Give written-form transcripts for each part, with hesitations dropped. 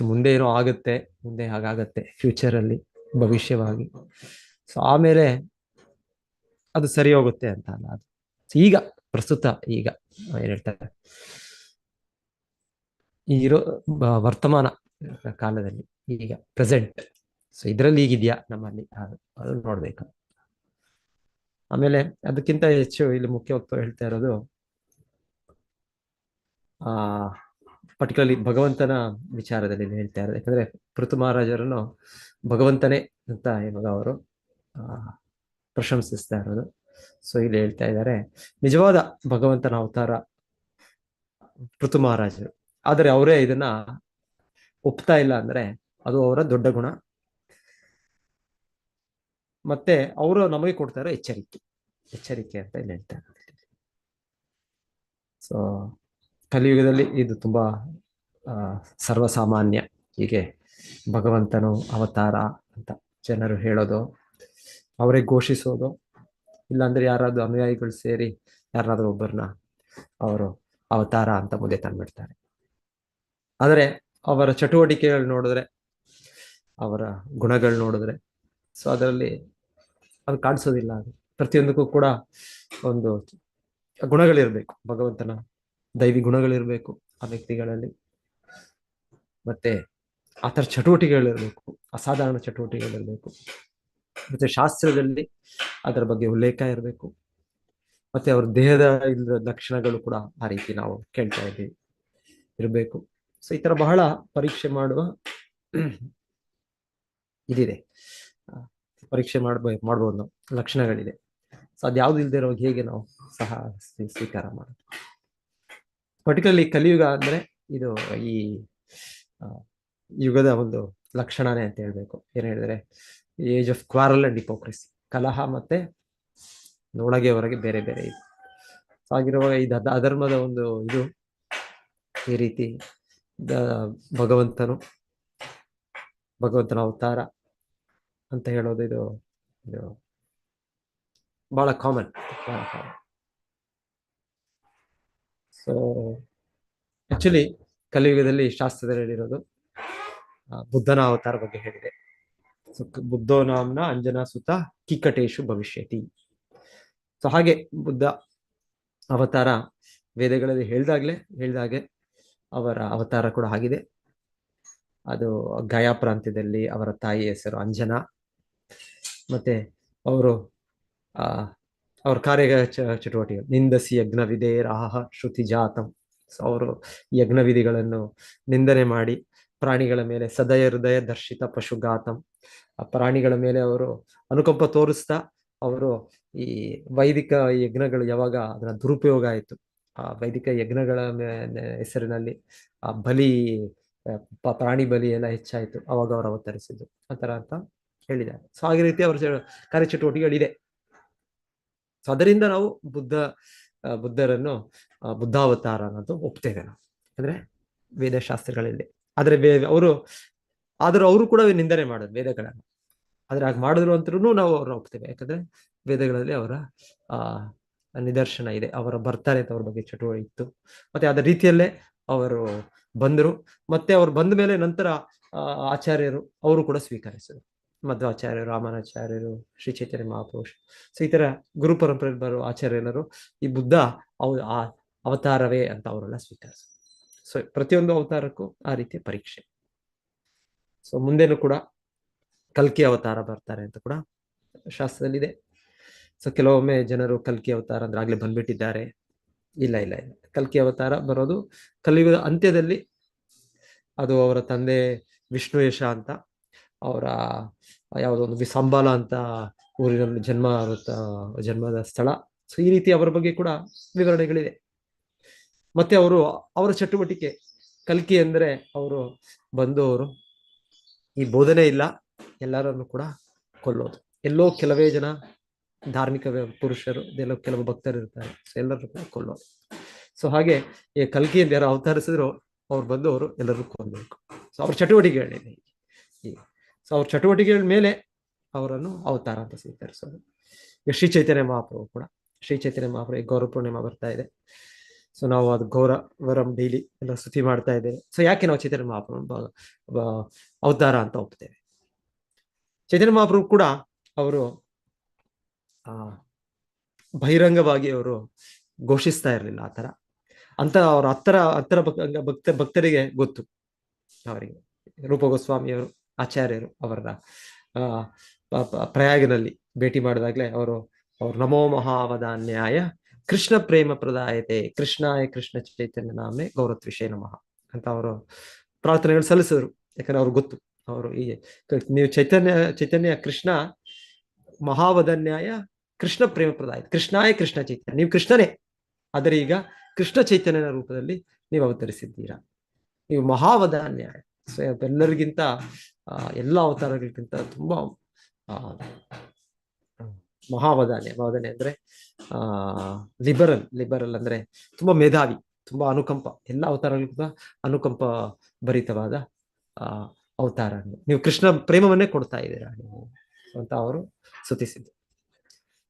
ಮುಂದೆ ಏನೋ ಆಗುತ್ತೆ, ಮುಂದೆ ಹಾಗಾಗತ್ತೆ ಫ್ಯೂಚರಲ್ಲಿ, ಭವಿಷ್ಯವಾಗಿ. ಸೊ ಆಮೇಲೆ ಅದು ಸರಿ ಹೋಗುತ್ತೆ ಅಂತ ಅಲ್ಲ ಅದು. ಈಗ ಪ್ರಸ್ತುತ ಈಗ ಏನ್ ಹೇಳ್ತಾರೆ, ಇರೋ ವರ್ತಮಾನ ಕಾಲದಲ್ಲಿ, ಈಗ ಪ್ರೆಸೆಂಟ್. ಸೊ ಇದ್ರಲ್ಲಿ ಈಗಿದ್ಯಾ ನಮ್ಮಲ್ಲಿ, ಅದು ನೋಡ್ಬೇಕು. ಆಮೇಲೆ ಅದಕ್ಕಿಂತ ಹೆಚ್ಚು ಇಲ್ಲಿ ಮುಖ್ಯವಾಗಿ ಹೇಳ್ತಾ ಇರೋದು, ಆ ಪರ್ಟಿಕ್ಯುಲರ್ಲಿ ಭಗವಂತನ ವಿಚಾರದಲ್ಲಿ ಇಲ್ಲಿ ಹೇಳ್ತಾ ಇರೋದು. ಯಾಕಂದ್ರೆ ಪೃಥು ಮಹಾರಾಜರನ್ನು ಭಗವಂತನೇ ಅಂತ ಇವಾಗ ಅವರು ಆ ಪ್ರಶಂಸಿಸ್ತಾ ಇರೋದು. ಸೊ ಇಲ್ಲಿ ಹೇಳ್ತಾ ಇದ್ದಾರೆ, ನಿಜವಾದ ಭಗವಂತನ ಅವತಾರ ಪೃಥು ಮಹಾರಾಜರು. ಆದರೆ ಅವರೇ ಇದನ್ನ ಒಪ್ತಾ ಇಲ್ಲ ಅಂದ್ರೆ ಅದು ಅವರ ದೊಡ್ಡ ಗುಣ. ಮತ್ತೆ ಅವರು ನಮಗೆ ಕೊಡ್ತಾರೆ ಎಚ್ಚರಿಕೆ, ಎಚ್ಚರಿಕೆ ಅಂತ ಇಲ್ಲಿ ಹೇಳ್ತಾರೆ. ಸೊ ಕಲಿಯುಗದಲ್ಲಿ ಇದು ತುಂಬಾ ಸರ್ವಸಾಮಾನ್ಯ. ಹೀಗೆ ಭಗವಂತನು ಅವತಾರ ಅಂತ ಜನರು ಹೇಳೋದು, ಅವರೇ ಘೋಷಿಸೋದು, ಇಲ್ಲಾಂದ್ರೆ ಯಾರಾದ್ರೂ ಅನುಯಾಯಿಗಳು ಸೇರಿ ಯಾರಾದ್ರೂ ಒಬ್ಬರನ್ನ ಅವರು ಅವತಾರ ಅಂತ ಮುಂದೆ ತಂದ್ಬಿಡ್ತಾರೆ. ಆದರೆ ಅವರ ಚಟುವಟಿಕೆಗಳು ನೋಡಿದ್ರೆ, ಅವರ ಗುಣಗಳು ನೋಡಿದ್ರೆ, ಸೊ ಅದರಲ್ಲಿ ಅದು ಕಾಣಿಸೋದಿಲ್ಲ. ಅದು ಪ್ರತಿಯೊಂದಕ್ಕೂ ಕೂಡ ಒಂದು ಗುಣಗಳಿರ್ಬೇಕು, ಭಗವಂತನ ದೈವಿ ಗುಣಗಳಿರ್ಬೇಕು ಆ ವ್ಯಕ್ತಿಗಳಲ್ಲಿ. ಮತ್ತೆ ಆ ಥರ ಚಟುವಟಿಕೆಗಳಿರ್ಬೇಕು, ಅಸಾಧಾರಣ ಚಟುವಟಿಕೆಗಳಿರ್ಬೇಕು. ಮತ್ತೆ ಶಾಸ್ತ್ರದಲ್ಲಿ ಅದರ ಬಗ್ಗೆ ಉಲ್ಲೇಖ ಇರಬೇಕು. ಮತ್ತೆ ಅವ್ರ ದೇಹದ ಲಕ್ಷಣಗಳು ಕೂಡ ಆ ರೀತಿ ನಾವು ಕೇಳ್ತಾ ಇದ್ದೀವಿ ಇರಬೇಕು. ಸೊ ಈ ತರ ಬಹಳ ಪರೀಕ್ಷೆ ಮಾಡುವ ಇದಿದೆ, ಪರೀಕ್ಷೆ ಮಾಡ್ಬೋದು ನಾವು, ಲಕ್ಷಣಗಳಿದೆ. ಸೊ ಅದ್ಯಾವ್ದು ಇಲ್ದೇ ಇರೋ ಹೇಗೆ ನಾವು ಸಹ ಸ್ವೀಕಾರ ಮಾಡೋದು. ಪರ್ಟಿಕ್ಯುಲರ್ಲಿ ಕಲಿಯುಗ ಅಂದ್ರೆ ಇದು ಈ ಯುಗದ ಒಂದು ಲಕ್ಷಣನೇ ಅಂತ ಹೇಳ್ಬೇಕು. ಏನ್ ಹೇಳಿದ್ರೆ, ಏಜ್ ಆಫ್ ಕ್ವಾರಲ್ ಅಂಡ್ ಹಿಪೋಕ್ರೆಸಿ, ಕಲಹ ಮತ್ತೆ ಒಳಗೆ ಹೊರಗೆ ಬೇರೆ ಬೇರೆ ಇದೆ. ಆಗಿರುವಾಗ ಇದು ಅಧರ್ಮದ ಒಂದು ಇದು ಈ ರೀತಿ ಭಗವಂತನ ಅವತಾರ ಅಂತ ಹೇಳೋದು ಇದು ಇದು ಬಹಳ ಕಾಮನ್. ಸೊ ಆಕ್ಚುಲಿ ಕಲಿಯುಗದಲ್ಲಿ ಶಾಸ್ತ್ರದಲ್ಲಿ ಹೇಳಿರೋದು ಬುದ್ಧನ ಅವತಾರ ಬಗ್ಗೆ ಹೇಳಿದೆ. ಬುದ್ಧೋ ನಾಮ್ನ ಅಂಜನಾ ಸುತ ಕಿಕ್ಕಟೇಶು ಭವಿಷ್ಯತಿ. ಸೊ ಹಾಗೆ ಬುದ್ಧ ಅವತಾರ ವೇದಗಳಲ್ಲಿ ಹೇಳ್ದಾಗೆ ಅವರ ಅವತಾರ ಕೂಡ ಆಗಿದೆ. ಅದು ಗಯಾ ಪ್ರಾಂತ್ಯದಲ್ಲಿ ಅವರ ತಾಯಿ ಹೆಸರು ಅಂಜನಾ. ಮತ್ತೆ ಅವರು ಅವ್ರ ಕಾರ್ಯ ಚಟುವಟಿಕೆ ನಿಂದಸಿ ಯಜ್ಞ ವಿಧೇರಾಹ ಶ್ರುತಿ ಜಾತಂ. ಅವರು ಯಜ್ಞ ವಿಧಿಗಳನ್ನು ನಿಂದನೆ ಮಾಡಿ ಪ್ರಾಣಿಗಳ ಮೇಲೆ ಸದಯ ಹೃದಯ ದರ್ಶಿತ ಪಶುಘಾತಂ, ಆ ಪ್ರಾಣಿಗಳ ಮೇಲೆ ಅವರು ಅನುಕಂಪ ತೋರಿಸ್ತಾ ಅವರು ಈ ವೈದಿಕ ಯಜ್ಞಗಳು ಯಾವಾಗ ಅದರ ದುರುಪಯೋಗ ಆಯಿತು, ಆ ವೈದಿಕ ಯಜ್ಞಗಳ ಹೆಸರಿನಲ್ಲಿ ಆ ಬಲಿ, ಪ್ರಾಣಿ ಬಲಿ ಎಲ್ಲ ಹೆಚ್ಚಾಯಿತು, ಅವಾಗ ಅವರು ಅವತರಿಸಿದ್ದು ಆ ಥರ ಅಂತ ಹೇಳಿದ್ದಾರೆ. ಸೊ ಹಾಗೆ ರೀತಿ ಅವರ ಕಾರ್ಯಚಟುವಟಿಕೆಗಳಿದೆ. ಸೊ ಅದರಿಂದ ನಾವು ಬುದ್ಧರನ್ನು ಬುದ್ಧಾವತಾರ ಅನ್ನೋದು ಒಪ್ತೇವೆ ನಾವು, ಅಂದ್ರೆ ವೇದಶಾಸ್ತ್ರಗಳಲ್ಲಿ. ಆದ್ರೆ ಅವರು ಕೂಡ ನಿಂದನೆ ಮಾಡೋದು ವೇದಗಳನ್ನು. ಆದ್ರೆ ಹಾಗೆ ಮಾಡಿದ್ರು ಅಂತೂ ನಾವು ಅವ್ರನ್ನ ಒಪ್ತೇವೆ. ಯಾಕಂದ್ರೆ ವೇದಗಳಲ್ಲಿ ಅವರ ನಿದರ್ಶನ ಇದೆ, ಅವರ ಬರ್ತಾರೆ ಅಂತ ಅವ್ರ ಬಗ್ಗೆ ಚಟುವಟಿಕೆ ಇತ್ತು. ಮತ್ತೆ ಅದ ರೀತಿಯಲ್ಲೇ ಅವರು ಬಂದರು. ಮತ್ತೆ ಅವ್ರು ಬಂದ ಮೇಲೆ ನಂತರ ಆಚಾರ್ಯರು ಅವರು ಕೂಡ ಸ್ವೀಕರಿಸಿದರು. ಮಧ್ವಾಚಾರ್ಯರು, ರಾಮಾನುಚಾರ್ಯರು, ಶ್ರೀ ಚೈತನ್ಯ ಮಹಾಪುರುಷ. ಸೊ ಈ ತರ ಗುರು ಪರಂಪರೆಯಲ್ಲಿ ಬರುವ ಆಚಾರ್ಯರು ಈ ಬುದ್ಧ ಆ ಅವತಾರವೇ ಅಂತ ಅವರೆಲ್ಲ ಸ್ವೀಕರಿಸಿದ್ರು. ಸೊ ಪ್ರತಿಯೊಂದು ಅವತಾರಕ್ಕೂ ಆ ರೀತಿಯ ಪರೀಕ್ಷೆ. ಸೊ ಮುಂದೇನು ಕೂಡ ಕಲ್ಕಿ ಅವತಾರ ಬರ್ತಾರೆ ಅಂತ ಕೂಡ ಶಾಸ್ತ್ರದಲ್ಲಿದೆ. ಸೊ ಕೆಲವೊಮ್ಮೆ ಜನರು ಕಲ್ಕಿ ಅವತಾರ ಅಂದ್ರೆ ಆಗ್ಲೇ ಬಂದ್ಬಿಟ್ಟಿದ್ದಾರೆ. ಇಲ್ಲ ಇಲ್ಲ ಇಲ್ಲ, ಕಲ್ಕಿ ಅವತಾರ ಬರೋದು ಕಲಿಯುಗದ ಅಂತ್ಯದಲ್ಲಿ. ಅದು ಅವರ ತಂದೆ ವಿಷ್ಣು ಯಶ ಅಂತ, ಅವರ ಯಾವುದೋ ಒಂದು ವಿಸಂಬಾಲ ಅಂತ ಊರಿನಲ್ಲಿ ಜನ್ಮದ ಸ್ಥಳ. ಸೊ ಈ ರೀತಿ ಅವರ ಬಗ್ಗೆ ಕೂಡ ವಿವರಣೆಗಳಿದೆ. ಮತ್ತೆ ಅವರ ಚಟುವಟಿಕೆ ಕಲ್ಕಿ ಅಂದ್ರೆ ಅವರು ಬಂದವರು ಈ ಬೋಧನೆ ಇಲ್ಲ, ಎಲ್ಲರನ್ನು ಕೂಡ ಕೊಲ್ಲೋದು. ಎಲ್ಲೋ ಕೆಲವೇ ಜನ ಧಾರ್ಮಿಕ ಪುರುಷರು, ಎಲ್ಲೋ ಕೆಲವು ಭಕ್ತರು ಇರ್ತಾರೆ, ಸೊ ಎಲ್ಲರೂ ಕೂಡ ಕೊಲ್ಲೋದು. ಸೊ ಹಾಗೆ ಈ ಕಲ್ಕಿಯಿಂದ ಯಾರು ಅವತರಿಸಿದ್ರು ಅವ್ರು ಬಂದವರು ಎಲ್ಲರೂ ಕೊಲ್ಲಬೇಕು. ಸೊ ಅವ್ರ ಚಟುವಟಿಕೆಗಳಿದೆ. ಸೊ ಅವ್ರ ಚಟುವಟಿಕೆಗಳ ಮೇಲೆ ಅವರನ್ನು ಅವತಾರ ಅಂತ ಸ್ವೀಕರಿಸೋದು. ಈಗ ಶ್ರೀ ಚೈತನ್ಯ ಮಹಾಪ್ರಭು ಕೂಡ, ಶ್ರೀ ಚೈತನ್ಯ ಮಹಾಪ್ರಭು ಗೌರವ ಪೂರ್ಣಿಮಾ ಬರ್ತಾ ಇದೆ. ಸೊ ನಾವು ಅದು ಗೌರವರಂ ಡೈಲಿ ಎಲ್ಲ ಸ್ತುತಿ ಮಾಡ್ತಾ ಇದ್ದೇವೆ. ಸೊ ಯಾಕೆ ನಾವು ಚೈತನ್ಯ ಮಹಾಪ್ರಭು ಅವತಾರ ಅಂತ ಒಪ್ತೇವೆ? ಚೈತನ್ಯ ಮಹಾಪ್ರಭು ಕೂಡ ಅವರು ಆ ಬಹಿರಂಗವಾಗಿ ಅವರು ಘೋಷಿಸ್ತಾ ಇರಲಿಲ್ಲ ಆತರ. ಅವ್ರ ಹತ್ತರ ಭಕ್ತರಿಗೆ ಗೊತ್ತು. ಅವರಿಗೆ ರೂಪ ಗೋಸ್ವಾಮಿಯವರು ಆಚಾರ್ಯರು ಅವರ ಪ್ರಯಾಗನಲ್ಲಿ ಭೇಟಿ ಮಾಡಿದಾಗಲೇ ಅವರು ನಮೋ ಮಹಾವದಾನ್ಯಾಯ ಕೃಷ್ಣ ಪ್ರೇಮ ಪ್ರದಾಯತೆ ಕೃಷ್ಣಾಯ ಕೃಷ್ಣ ಚೈತನ್ಯ ನಾಮೆ ಗೌರತ್ವಿಷೇ ನಮಃ ಅಂತ ಅವರು ಪ್ರಾರ್ಥನೆಗಳು ಸಲ್ಲಿಸಿದ್ರು. ಯಾಕಂದ್ರೆ ಅವ್ರಿಗೆ ಗೊತ್ತು, ಅವರು ಈ ನೀವು ಚೈತನ್ಯ ಕೃಷ್ಣ ಮಹಾವದನ್ಯಾಯ ಕೃಷ್ಣ ಪ್ರೇಮ ಪ್ರದಾಯ ಕೃಷ್ಣಾಯ ಕೃಷ್ಣ ಚೈತನ್ಯ, ನೀವು ಕೃಷ್ಣನೇ, ಆದರೆ ಈಗ ಕೃಷ್ಣ ಚೈತನ್ಯನ ರೂಪದಲ್ಲಿ ನೀವು ಅವತರಿಸಿದ್ದೀರಾ. ನೀವು ಮಹಾವದಾನ್ಯಾಯ, ಎಲ್ಲರಿಗಿಂತ ಎಲ್ಲ ಅವತಾರಗಳಿಗಿಂತ ತುಂಬಾ ಮಹಾವದಾನ್ಯ ಅಂದ್ರೆ ಲಿಬರಲ್ ಅಂದ್ರೆ ತುಂಬಾ ಮೇಧಾವಿ, ತುಂಬಾ ಅನುಕಂಪ, ಎಲ್ಲ ಅವತಾರಗಳಿಗಿಂತ ಅನುಕಂಪ ಭರಿತವಾದ ಅವತಾರ. ನೀವು ಕೃಷ್ಣ ಪ್ರೇಮವನ್ನೇ ಕೊಡ್ತಾ ಇದ್ದೀರಾ ನೀವು ಅಂತ ಅವರು ಸ್ತುತಿಸಿದ್ರು.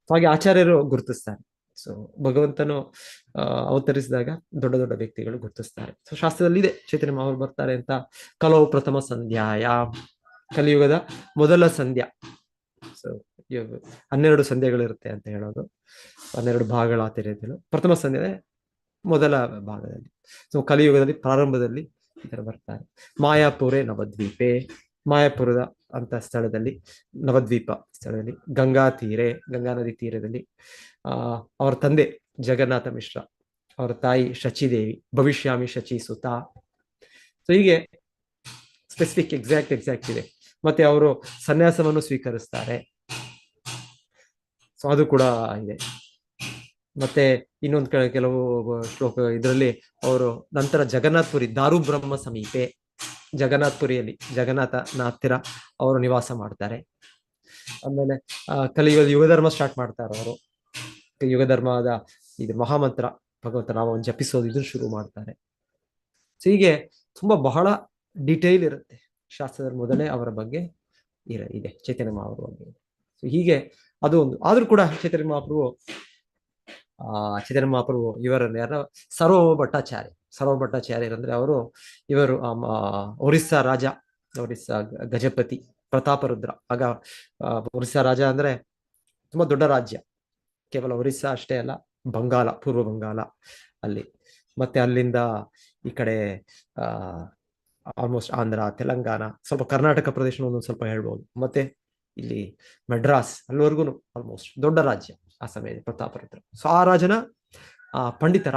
ಹಾಗೆ ಆಚಾರ್ಯರು ಗುರುತಿಸ್ತಾರೆ. ಸೊ ಭಗವಂತನು ಅವತರಿಸಿದಾಗ ದೊಡ್ಡ ದೊಡ್ಡ ವ್ಯಕ್ತಿಗಳು ಗುರುತಿಸ್ತಾರೆ. ಸೊ ಶಾಸ್ತ್ರದಲ್ಲಿ ಇದೆ ಚೈತನ್ಯ ಮಹಾಪ್ರಭು ಬರ್ತಾರೆ ಅಂತ. ಕಲವು ಪ್ರಥಮ ಸಂಧ್ಯಾಯ, ಕಲಿಯುಗದ ಮೊದಲ ಸಂಧ್ಯಾ. ಸೊ 12 ಸಂಧ್ಯೆಗಳಿರುತ್ತೆ ಅಂತ ಹೇಳೋದು, 12 ಭಾಗಗಳ ತಿಳಿಯಲು ಪ್ರಥಮ ಸಂಧ್ಯೆ ಮೊದಲ ಭಾಗದಲ್ಲಿ. ಸೊ ಕಲಿಯುಗದಲ್ಲಿ ಪ್ರಾರಂಭದಲ್ಲಿ ಇದರ ಬರ್ತಾರೆ. ಮಾಯಾಪುರೇ ನವದ್ವೀಪೆ, ಮಾಯಾಪುರದ ಅಂತ ಸ್ಥಳದಲ್ಲಿ, ನವದ್ವೀಪ ಸ್ಥಳದಲ್ಲಿ, ಗಂಗಾ ನದಿ ತೀರದಲ್ಲಿ ಅವರ ತಂದೆ ಜಗನ್ನಾಥ ಮಿಶ್ರ, ಅವರ ತಾಯಿ ಶಚಿದೇವಿ, ಭವಿಷ್ಯಾಮಿ ಶಚಿ ಸುತ. ಸೊ ಹೀಗೆ ಸ್ಪೆಸಿಫಿಕ್ ಎಕ್ಸಾಕ್ಟ್ ಇದೆ. ಮತ್ತೆ ಅವರು ಸನ್ಯಾಸವನ್ನು ಸ್ವೀಕರಿಸ್ತಾರೆ. ಸೊ ಅದು ಕೂಡ ಇದೆ. ಮತ್ತೆ ಇನ್ನೊಂದು ಕೆಲವು ಶ್ಲೋಕ ಇದರಲ್ಲಿ ಅವರು ನಂತರ ಜಗನ್ನಾಥ್ಪುರಿ, ದಾರು ಬ್ರಹ್ಮ ಸಮೀಪೆ, ಜಗನ್ನಾಥ್ಪುರಿಯಲ್ಲಿ ಜಗನ್ನಾಥನ ಹತ್ತಿರ ಅವರು ನಿವಾಸ ಮಾಡ್ತಾರೆ. ಆಮೇಲೆ ಯುಗಧರ್ಮ ಸ್ಟಾರ್ಟ್ ಮಾಡ್ತಾರೆ ಅವರು. ಯುಗಧರ್ಮದ ಇದು ಮಹಾಮಂತ್ರ ಭಗವಂತ ನಾಮವನ್ನು ಜಪಿಸೋದು ಇದನ್ನು ಶುರು ಮಾಡ್ತಾರೆ. ಸೊ ಹೀಗೆ ತುಂಬಾ ಬಹಳ ಡಿಟೇಲ್ ಇರುತ್ತೆ ಶಾಸ್ತ್ರದಲ್ಲಿ. ಮೊದಲೇ ಅವರ ಬಗ್ಗೆ ಇದೆ ಚೈತನ್ಯ ಮಹಾಪ್ರಭು ಬಗ್ಗೆ. ಸೊ ಹೀಗೆ ಅದು ಒಂದು. ಆದ್ರೂ ಕೂಡ ಚೈತನ್ಯ ಮಹಾಪ್ರಭು ಇವರನ್ನು ಯಾರ ಸರ್ವಭೌಮ ಭಟ್ಟಾಚಾರ್ಯರಂದ್ರೆ ಇವರು ಒರಿಸ್ಸಾ ರಾಜ, ಒರಿಸ್ಸಾ ಗಜಪತಿ ಪ್ರತಾಪರುದ್ರ. ಆಗ ಒರಿಸ್ಸಾ ರಾಜ ಅಂದ್ರೆ ತುಂಬಾ ದೊಡ್ಡ ರಾಜ್ಯ. ಕೇವಲ ಒರಿಸ್ಸಾ ಅಷ್ಟೇ ಅಲ್ಲ, ಬಂಗಾಲ, ಪೂರ್ವ ಬಂಗಾಲ ಅಲ್ಲಿ, ಮತ್ತೆ ಅಲ್ಲಿಂದ ಈ ಕಡೆ ಆಲ್ಮೋಸ್ಟ್ ಆಂಧ್ರ, ತೆಲಂಗಾಣ, ಸ್ವಲ್ಪ ಕರ್ನಾಟಕ ಪ್ರದೇಶ ಒಂದೊಂದು ಸ್ವಲ್ಪ ಹೇಳ್ಬೋದು, ಮತ್ತೆ ಇಲ್ಲಿ ಮಡ್ರಾಸ್ ಅಲ್ಲಿವರೆಗೂ ಆಲ್ಮೋಸ್ಟ್ ದೊಡ್ಡ ರಾಜ್ಯ ಆ ಸಮಯದ ಪ್ರತಾಪರುದ್ರ. ಸೊ ಆ ರಾಜನ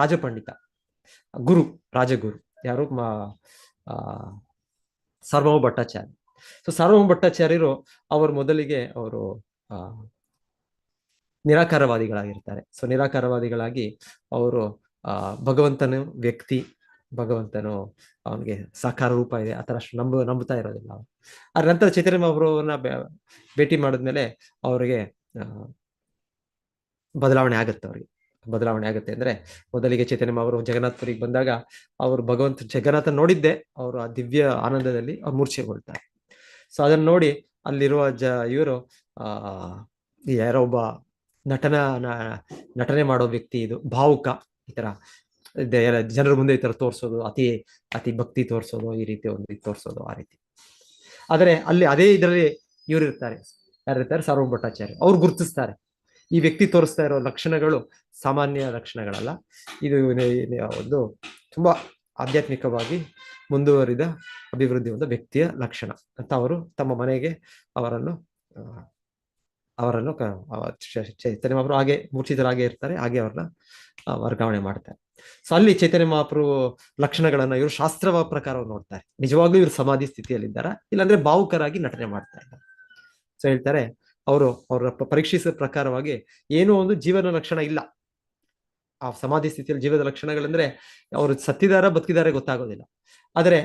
ರಾಜಪಂಡಿತ ರಾಜಗುರು ಯಾರು? ಸಾರ್ವಭೌಮ ಭಟ್ಟಾಚಾರ್ಯ. ಸೊ ಸಾರ್ವಭೌಮ ಭಟ್ಟಾಚಾರ್ಯರು ಅವರು ಮೊದಲಿಗೆ ಅವರು ನಿರಾಕಾರವಾದಿಗಳಾಗಿರ್ತಾರೆ. ಸೊ ನಿರಾಕಾರವಾದಿಗಳಾಗಿ ಅವರು ಭಗವಂತನ ವ್ಯಕ್ತಿ, ಭಗವಂತನು ಅವನಿಗೆ ಸಾಕಾರ ರೂಪ ಇದೆ ಆ ತರ ನಂಬುತ್ತಾ ಇರೋದಿಲ್ಲ. ಆ ನಂತರ ಚೈತನ್ಯ ಮಹಾಪ್ರಭುವನ್ನ ಭೇಟಿ ಮಾಡಿದ್ಮೇಲೆ ಅವರಿಗೆ ಬದಲಾವಣೆ ಆಗುತ್ತೆ. ಅಂದ್ರೆ ಮೊದಲಿಗೆ ಚೈತನ್ಯ ಮಹಾಪ್ರಭು ಜಗನ್ನಾಥ್ಪುರಿಗೆ ಬಂದಾಗ ಅವರು ಜಗನ್ನಾಥ ನೋಡಿದ್ದೆ ಅವರು ಆ ದಿವ್ಯ ಆನಂದದಲ್ಲಿ ಅವ್ರು ಮೂರ್ಛೆಗೊಳ್ತಾರೆ. ಸೊ ಅದನ್ನ ನೋಡಿ ಅಲ್ಲಿರುವ ಇವರು ಯಾರೋ ಒಬ್ಬ ನಟನೆ ಮಾಡೋ ವ್ಯಕ್ತಿ, ಇದು ಭಾವುಕ, ಈ ತರ ಜನರ ಮುಂದೆ ಈ ತರ ತೋರ್ಸೋದು, ಅತಿ ಭಕ್ತಿ ತೋರ್ಸೋದು, ಈ ರೀತಿ ಒಂದು ತೋರ್ಸೋದು, ಆ ರೀತಿ. ಆದರೆ ಅಲ್ಲಿ ಅದೇ ಇದರಲ್ಲಿ ಯಾರಿರ್ತಾರೆ? ಸಾರ್ವಭೌಮ ಭಟ್ಟಾಚಾರ್ಯ. ಅವ್ರು ಗುರುತಿಸ್ತಾರೆ ಈ ವ್ಯಕ್ತಿ ತೋರಿಸ್ತಾ ಇರೋ ಲಕ್ಷಣಗಳು ಸಾಮಾನ್ಯ ಲಕ್ಷಣಗಳಲ್ಲ, ಇದು ಒಂದು ತುಂಬಾ ಆಧ್ಯಾತ್ಮಿಕವಾಗಿ ಮುಂದುವರಿದ ಅಭಿವೃದ್ಧಿ ಹೊಂದ ವ್ಯಕ್ತಿಯ ಲಕ್ಷಣ ಅಂತ ಅವರು ತಮ್ಮ ಮನೆಗೆ ಅವರನ್ನು ಚೈತನ್ಯ ಮಹಾಪ್ರಭು ಹಾಗೆ ಮೂರ್ಛಿತರಾಗೆ ಇರ್ತಾರೆ, ಹಾಗೆ ಅವ್ರನ್ನ ವರ್ಗಾವಣೆ ಮಾಡ್ತಾರೆ. ಸೊ ಅಲ್ಲಿ ಚೈತನ್ಯ ಮಹಾಪ್ರಭು ಲಕ್ಷಣಗಳನ್ನ ಇವರು ಶಾಸ್ತ್ರವ ಪ್ರಕಾರ ನೋಡ್ತಾರೆ. ನಿಜವಾಗ್ಲೂ ಇವರು ಸಮಾಧಿ ಸ್ಥಿತಿಯಲ್ಲಿದ್ದಾರಾ, ಇಲ್ಲಾಂದ್ರೆ ಭಾವುಕರಾಗಿ ನಟನೆ ಮಾಡ್ತಾ ಇದ್ದಾರೆ. ಸೊ ಹೇಳ್ತಾರೆ ಅವರ ಪರೀಕ್ಷಿಸಿದ ಪ್ರಕಾರವಾಗಿ ಏನೋ ಒಂದು ಜೀವನ ಲಕ್ಷಣ ಇಲ್ಲ ಆ ಸಮಾಧಿ ಸ್ಥಿತಿಯಲ್ಲಿ. ಜೀವದ ಲಕ್ಷಣಗಳಂದ್ರೆ ಅವರು ಸತ್ತಿದಾರ ಬದುಕಿದಾರೆ ಗೊತ್ತಾಗೋದಿಲ್ಲ, ಆದರೆ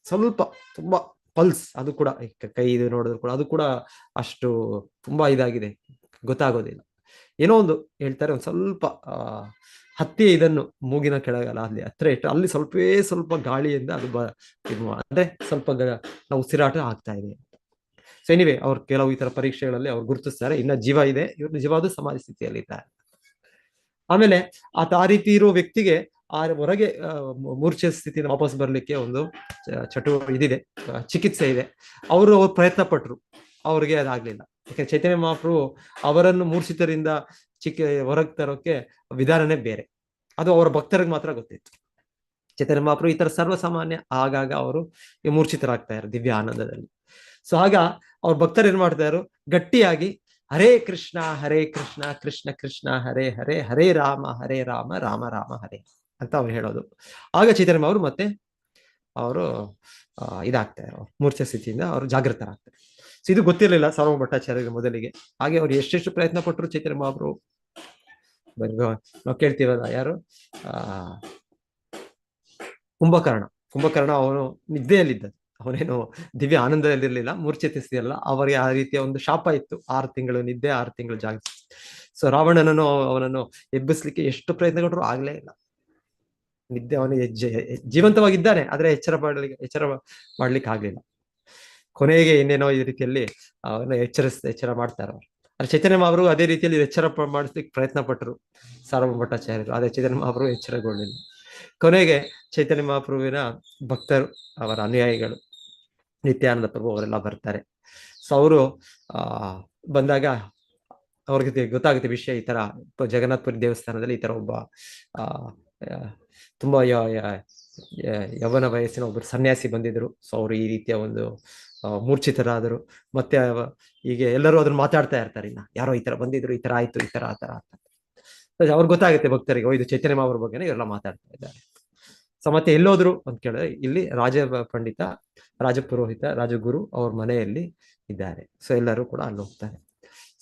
ಸ್ವಲ್ಪ ತುಂಬಾ ಪಲ್ಸ್, ಅದು ಕೂಡ ಕೈ ಇದು ನೋಡಿದ್ರು ಕೂಡ ಅದು ಕೂಡ ಅಷ್ಟು ತುಂಬಾ ಇದಾಗಿದೆ, ಗೊತ್ತಾಗೋದಿಲ್ಲ. ಏನೋ ಒಂದು ಹೇಳ್ತಾರೆ, ಒಂದು ಸ್ವಲ್ಪ ಹತ್ತಿ ಇದನ್ನು ಮೂಗಿನ ಕೆಳಗಲ್ಲ ಅಲ್ಲಿ ಹತ್ರ ಇಟ್ಟು ಅಲ್ಲಿ ಸ್ವಲ್ಪ ಗಾಳಿಯಿಂದ ಅದು ಅಂದ್ರೆ ಸ್ವಲ್ಪ ನಾವು ಉಸಿರಾಟ ಆಗ್ತಾ ಇದೆ. ಸೊ ಎನಿವೆ ಅವ್ರು ಕೆಲವು ಈ ತರ ಪರೀಕ್ಷೆಗಳಲ್ಲಿ ಅವ್ರು ಗುರುತಿಸ್ತಾರೆ, ಇನ್ನ ಜೀವ ಇದೆ, ಇವ್ರು ನಿಜವಾದ ಸಮಾಧಿ ಸ್ಥಿತಿಯಲ್ಲಿ ಇದ್ದಾರೆ. ಆಮೇಲೆ ಆ ರೀತಿ ಇರುವ ವ್ಯಕ್ತಿಗೆ ಹೊರಗೆ ಮೂರ್ಛೆ ಸ್ಥಿತಿಯಿಂದ ವಾಪಸ್ ಬರ್ಲಿಕ್ಕೆ ಒಂದು ಇದಿದೆ, ಚಿಕಿತ್ಸೆ ಇದೆ. ಅವರು ಪ್ರಯತ್ನ ಪಟ್ರು, ಅವ್ರಿಗೆ ಅದಾಗ್ಲಿಲ್ಲ. ಯಾಕಂದ್ರೆ ಚೈತನ್ಯ ಮಹಾಪ್ರಭು ಅವರನ್ನು ಮೂರ್ಛಿತರಿಂದ ಹೊರಗೆ ತರೋಕೆ ವಿಧಾನನೇ ಬೇರೆ. ಅದು ಅವರ ಭಕ್ತರಿಗೆ ಮಾತ್ರ ಗೊತ್ತಿತ್ತು. ಚೈತನ್ಯ ಮಹಾಪ್ರಭು ಈ ತರ ಸರ್ವಸಾಮಾನ್ಯ, ಆಗಾಗ ಅವರು ಮೂರ್ಛಿತರಾಗ್ತಾ ಇದ್ದಾರೆ ದಿವ್ಯ ಆನಂದದಲ್ಲಿ. ಸೊ ಆಗ ಅವ್ರ ಭಕ್ತರು ಏನ್ ಮಾಡ್ತಾ ಇದ್ರು, ಗಟ್ಟಿಯಾಗಿ ಹರೇ ಕೃಷ್ಣ ಕೃಷ್ಣ ಕೃಷ್ಣ ಹರೇ ಹರೇ, ಹರೇ ರಾಮ ರಾಮ ರಾಮ ಹರೇ ಅಂತ ಅವ್ರು ಹೇಳೋದು. ಆಗ ಚೈತನ್ಯ ಮಹಾಪ್ರಭು ಮತ್ತೆ ಅವರು ಇದಾಗ್ತಾರೆ, ಮೂರ್ಛೆ ಸ್ಥಿತಿಯಿಂದ ಅವರು ಜಾಗೃತರಾಗ್ತಾರೆ. ಸೊ ಇದು ಗೊತ್ತಿರಲಿಲ್ಲ ಸಾರ್ವಭೌಮ ಭಟ್ಟಾಚಾರ್ಯರಿಗೆ ಮೊದಲಿಗೆ. ಹಾಗೆ ಅವ್ರು ಎಷ್ಟೆಷ್ಟು ಪ್ರಯತ್ನ ಪಟ್ಟರು ಚೈತನ್ಯ ಮಹಾಪ್ರಭು. ನಾವು ಕೇಳ್ತೀವಲ್ಲ, ಯಾರು ಕುಂಭಕರ್ಣ ಅವನು ನಿದ್ದೆಯಲ್ಲಿದ್ದ, ಅವನೇನು ದಿವ್ಯ ಆನಂದದಲ್ಲಿರ್ಲಿಲ್ಲ, ಮೂರ್ಛೆ ಸ್ಥಿತಿಯಲ್ಲ. ಅವರಿಗೆ ಆ ರೀತಿಯ ಒಂದು ಶಾಪ ಇತ್ತು, 6 ತಿಂಗಳು ನಿದ್ದೆ, 6 ತಿಂಗಳು ಜಾಗ. ಸೊ ರಾವಣನನ್ನು ಅವನನ್ನು ಎಬ್ಬಿಸ್ಲಿಕ್ಕೆ ಎಷ್ಟು ಪ್ರಯತ್ನ ಪಟ್ಟರು ಆಗ್ಲೇ ಇಲ್ಲ. ನಿದ್ದೆ, ಅವನಿಗೆ ಜೀವಂತವಾಗಿದ್ದಾನೆ, ಆದ್ರೆ ಎಚ್ಚರ ಮಾಡ್ಲಿಕ್ಕೆ ಆಗ್ಲಿಲ್ಲ. ಕೊನೆಗೆ ಇನ್ನೇನೋ ಈ ರೀತಿಯಲ್ಲಿ ಅವನು ಎಚ್ಚರ ಮಾಡ್ತಾರೆ ಅವರು. ಅದ್ರ ಚೈತನ್ಯ ಮಹಾಪ್ರಭು ಅದೇ ರೀತಿಯಲ್ಲಿ ಎಚ್ಚರ ಮಾಡಿಸ್ಲಿಕ್ಕೆ ಪ್ರಯತ್ನ ಪಟ್ಟರು ಸಾರ್ವಭೌಮ ಭಟ್ಟಾಚಾರ್ಯರು, ಆದ್ರೆ ಚೈತನ್ಯ ಮಹಾಪ್ರಭು ಎಚ್ಚರಗೊಳ್ಳಿಲ್ಲ. ಕೊನೆಗೆ ಚೈತನ್ಯ ಮಹಾಪ್ರಭುವಿನ ಭಕ್ತರು, ಅವರ ಅನುಯಾಯಿಗಳು, ನಿತ್ಯಾನಂದ ಪ್ರಭು ಅವರೆಲ್ಲ ಬರ್ತಾರೆ. ಸೊ ಅವರು ಬಂದಾಗ ಅವ್ರಿಗೆ ಗೊತ್ತಾಗುತ್ತೆ ವಿಷಯ, ಈ ತರ ಜಗನ್ನಾಥಪುರಿ ದೇವಸ್ಥಾನದಲ್ಲಿ ಈ ತರ ಒಬ್ಬ ತುಂಬಾ ಯವನ ವಯಸ್ಸಿನ ಒಬ್ಬರು ಸನ್ಯಾಸಿ ಬಂದಿದ್ರು. ಸೊ ಅವರು ಈ ರೀತಿಯ ಒಂದು ಮೂರ್ಛಿತರಾದರು. ಮತ್ತೆ ಈಗ ಎಲ್ಲರೂ ಅದನ್ನ ಮಾತಾಡ್ತಾ ಇರ್ತಾರೆ, ಇನ್ನ ಯಾರೋ ಈ ತರ ಬಂದಿದ್ರು, ಈ ತರ ಆಯ್ತು, ಈ ತರ ಆ ತರ ಅಂತ. ಅವ್ರಿಗೆ ಗೊತ್ತಾಗುತ್ತೆ ಭಕ್ತರಿಗೆ, ಇದು ಚೈತನ್ಯ ಮಹಾಪ್ರಭು ಬಗ್ಗೆನೇ ಎಲ್ಲ ಮಾತಾಡ್ತಾ ಇದ್ದಾರೆ. ಸೊ ಮತ್ತೆ ಎಲ್ಲೋದ್ರು ಅಂತ ಕೇಳಿದ್ರೆ, ಇಲ್ಲಿ ರಾಜಪಂಡಿತ, ರಾಜಪುರೋಹಿತ, ರಾಜಗುರು ಅವ್ರ ಮನೆಯಲ್ಲಿ ಇದ್ದಾರೆ. ಸೊ ಎಲ್ಲರೂ ಕೂಡ ಅಲ್ಲಿ ಹೋಗ್ತಾರೆ.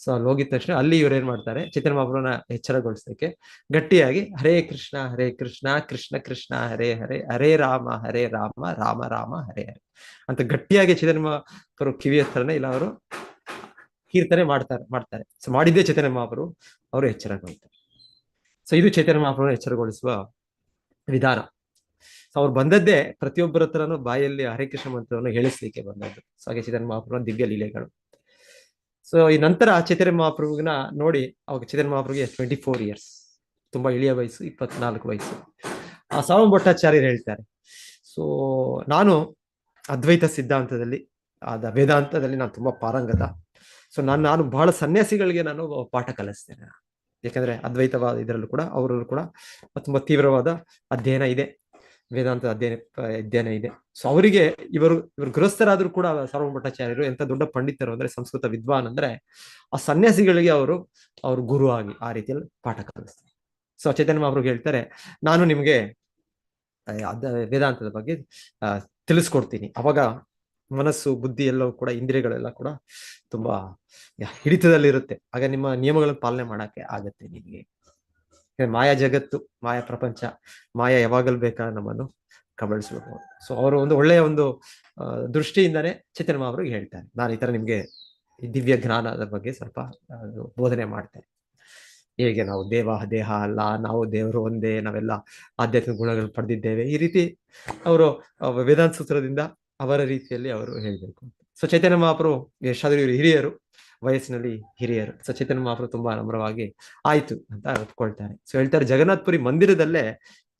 ಸೊ ಅಲ್ಲಿ ಹೋಗಿದ ತಕ್ಷಣ ಅಲ್ಲಿ ಇವ್ರು ಏನ್ ಮಾಡ್ತಾರೆ, ಚೈತನ್ಯ ಮಹಾಪ್ರಭುನ ಎಚ್ಚರಗೊಳಿಸಲಿಕ್ಕೆ ಗಟ್ಟಿಯಾಗಿ ಹರೇ ಕೃಷ್ಣ ಕೃಷ್ಣ ಕೃಷ್ಣ ಹರೇ ಹರೇ, ಹರೇ ರಾಮ ರಾಮ ರಾಮ ಹರೇ ಹರೇ ಅಂತ ಗಟ್ಟಿಯಾಗಿ ಚೈತನ್ಯ ಮಹಾಪ್ರಭು ಕಿವಿ ಹತ್ರನೇ ಇಲ್ಲ ಅವರು ಕೀರ್ತನೆ ಮಾಡ್ತಾರೆ. ಸೊ ಮಾಡಿದ್ದೇ ಚೈತನ್ಯ ಮಹಾಪ್ರಭು, ಅವರು ಎಚ್ಚರಗೊಳ್ತಾರೆ. ಸೊ ಇದು ಚೈತನ್ಯ ಮಹಾಪ್ರಭುನ ಎಚ್ಚರಗೊಳಿಸುವ ವಿಧಾನ. ಸೊ ಅವ್ರು ಬಂದದ್ದೇ ಪ್ರತಿಯೊಬ್ಬರ ಹತ್ರನೂ ಬಾಯಲ್ಲಿ ಹರೇ ಕೃಷ್ಣ ಮಂತ್ರವನ್ನು ಹೇಳಿಸ್ಲಿಕ್ಕೆ ಬಂದದ್ದು. ಸೊ ಹಾಗೆ ಚೈತನ್ಯ ಮಹಾಪ್ರಭುನ ದಿವ್ಯ ಲೀಲೆಗಳು. ಸೊ ಈ ನಂತರ ಚೈತನ್ಯ ಮಹಾಪ್ರಭುವಿನ ನೋಡಿ, ಅವಾಗ ಚೈತನ್ಯ ಮಹಾಪ್ರಭುಗೆ 24 ಇಯರ್ಸ್, ತುಂಬಾ ಇಳಿಯ ವಯಸ್ಸು, 24 ವಯಸ್ಸು. ಆ ಸಾರ್ವಭೌಮ ಭಟ್ಟಾಚಾರ್ಯರು ಹೇಳ್ತಾರೆ, ಸೊ ನಾನು ಅದ್ವೈತ ಸಿದ್ಧಾಂತದಲ್ಲಿ, ವೇದಾಂತದಲ್ಲಿ ನಾನು ತುಂಬಾ ಪಾರಂಗತ. ಸೊ ನಾನು ಬಹಳ ಸನ್ಯಾಸಿಗಳಿಗೆ ನಾನು ಪಾಠ ಕಲಿಸ್ತೇನೆ. ಯಾಕಂದ್ರೆ ಅದ್ವೈತವಾದ ಇದರಲ್ಲೂ ಕೂಡ ಅವರಲ್ಲೂ ಕೂಡ ತುಂಬಾ ತೀವ್ರವಾದ ಅಧ್ಯಯನ ಇದೆ, ವೇದಾಂತ ಅಧ್ಯಯನ ಇದೆ. ಸೊ ಅವರಿಗೆ ಇವರು ಗೃಹಸ್ಥರಾದ್ರೂ ಕೂಡ ಸಾರ್ವಭೌಮ ಭಟ್ಟಾಚಾರ್ಯರು ಎಂತ ದೊಡ್ಡ ಪಂಡಿತರು ಅಂದ್ರೆ, ಸಂಸ್ಕೃತ ವಿದ್ವಾನ್ ಅಂದ್ರೆ, ಆ ಸನ್ಯಾಸಿಗಳಿಗೆ ಅವರು ಗುರು ಆಗಿ ಆ ರೀತಿಯಲ್ಲಿ ಪಾಠ ಕಲಿಸ್ತಾರೆ. ಸೊ ಚೈತನ್ಯ ಮಹಾಪ್ರಭು ಹೇಳ್ತಾರೆ, ನಾನು ನಿಮ್ಗೆ ವೇದಾಂತದ ಬಗ್ಗೆ ತಿಳಿಸ್ಕೊಡ್ತೀನಿ. ಅವಾಗ ಮನಸ್ಸು, ಬುದ್ಧಿ ಎಲ್ಲವೂ ಕೂಡ, ಇಂದ್ರಿಯಗಳೆಲ್ಲ ಕೂಡ ತುಂಬಾ ಹಿಡಿತದಲ್ಲಿರುತ್ತೆ. ಆಗ ನಿಮ್ಮ ನಿಯಮಗಳನ್ನು ಪಾಲನೆ ಮಾಡಕ್ಕೆ ಆಗತ್ತೆ ನಿಮಗೆ. ಮಾಯಾ ಜಗತ್ತು, ಮಾಯಾ ಪ್ರಪಂಚ, ಮಾಯಾ ಯಾವಾಗಲೂ ಬೇಕಾದ್ರೆ ನಮ್ಮನ್ನು ಕಬಳಿಸ್ಬೇಕು. ಸೊ ಅವರು ಒಂದು ಒಳ್ಳೆಯ ಒಂದು ದೃಷ್ಟಿಯಿಂದಾನೇ ಚೈತನ್ಯ ಮಹಾಪ್ರಭುಗೆ ಹೇಳ್ತಾರೆ, ನಾನು ಈ ತರ ನಿಮ್ಗೆ ಈ ದಿವ್ಯ ಜ್ಞಾನದ ಬಗ್ಗೆ ಸ್ವಲ್ಪ ಬೋಧನೆ ಮಾಡ್ತೇನೆ. ಹೇಗೆ ನಾವು ದೇಹ ಅಲ್ಲ, ನಾವು ದೇವರು ಒಂದೇ, ನಾವೆಲ್ಲ ಆಧ್ಯಾತ್ಮಿಕ ಗುಣಗಳು ಪಡೆದಿದ್ದೇವೆ, ಈ ರೀತಿ ಅವರು ವೇದಾಂತ ಸೂತ್ರದಿಂದ ಅವರ ರೀತಿಯಲ್ಲಿ ಅವರು ಹೇಳ್ಬೇಕು. ಸೊ ಚೈತನ್ಯ ಮಹಾಪ್ರಭು ಎಷ್ಟಾದ್ರೂ ಇವರು ಹಿರಿಯರು, ವಯಸ್ಸಿನಲ್ಲಿ ಹಿರಿಯರು. ಸೊ ಚೈತನ್ಯ ಮಹಾಪ್ರಭು ತುಂಬಾ ನಮ್ರವಾಗಿ ಆಯ್ತು ಅಂತ ಒಪ್ಕೊಳ್ತಾರೆ. ಸೊ ಹೇಳ್ತಾರೆ, ಜಗನ್ನಾಥಪುರಿ ಮಂದಿರದಲ್ಲೇ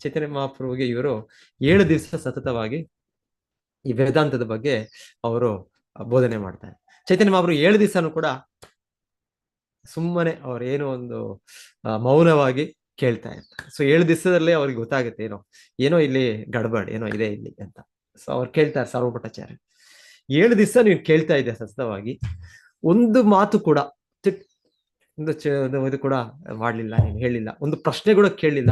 ಚೈತನ್ಯ ಮಹಾಪ್ರಭುಗೆ ಇವರು 7 ದಿವಸ ಸತತವಾಗಿ ಈ ವೇದಾಂತದ ಬಗ್ಗೆ ಅವರು ಬೋಧನೆ ಮಾಡ್ತಾರೆ. ಚೈತನ್ಯ ಮಹಾಪ್ರಭು 7 ದಿವಸನೂ ಕೂಡ ಸುಮ್ಮನೆ ಏನೋ ಒಂದು ಮೌನವಾಗಿ ಕೇಳ್ತಾ ಇರ್ತಾರೆ. ಸೊ 7 ದಿವಸದಲ್ಲೇ ಅವ್ರಿಗೆ ಗೊತ್ತಾಗುತ್ತೆ, ಏನೋ ಇಲ್ಲಿ ಗಡ್ಬಡ್ ಏನೋ ಇದೆ ಇಲ್ಲಿ ಅಂತ. ಸೊ ಅವ್ರು ಕೇಳ್ತಾರೆ ಸಾರ್ವಭೌಮ ಭಟ್ಟಾಚಾರ್ಯ, 7 ದಿವಸ ನೀವು ಕೇಳ್ತಾ ಇದ್ದೆ ಸತತವಾಗಿ, ಒಂದು ಮಾತು ಕೂಡ ಇದು ಕೂಡ ಮಾಡ್ಲಿಲ್ಲ, ನೀನು ಹೇಳಿಲ್ಲ, ಒಂದು ಪ್ರಶ್ನೆ ಕೂಡ ಕೇಳಲಿಲ್ಲ.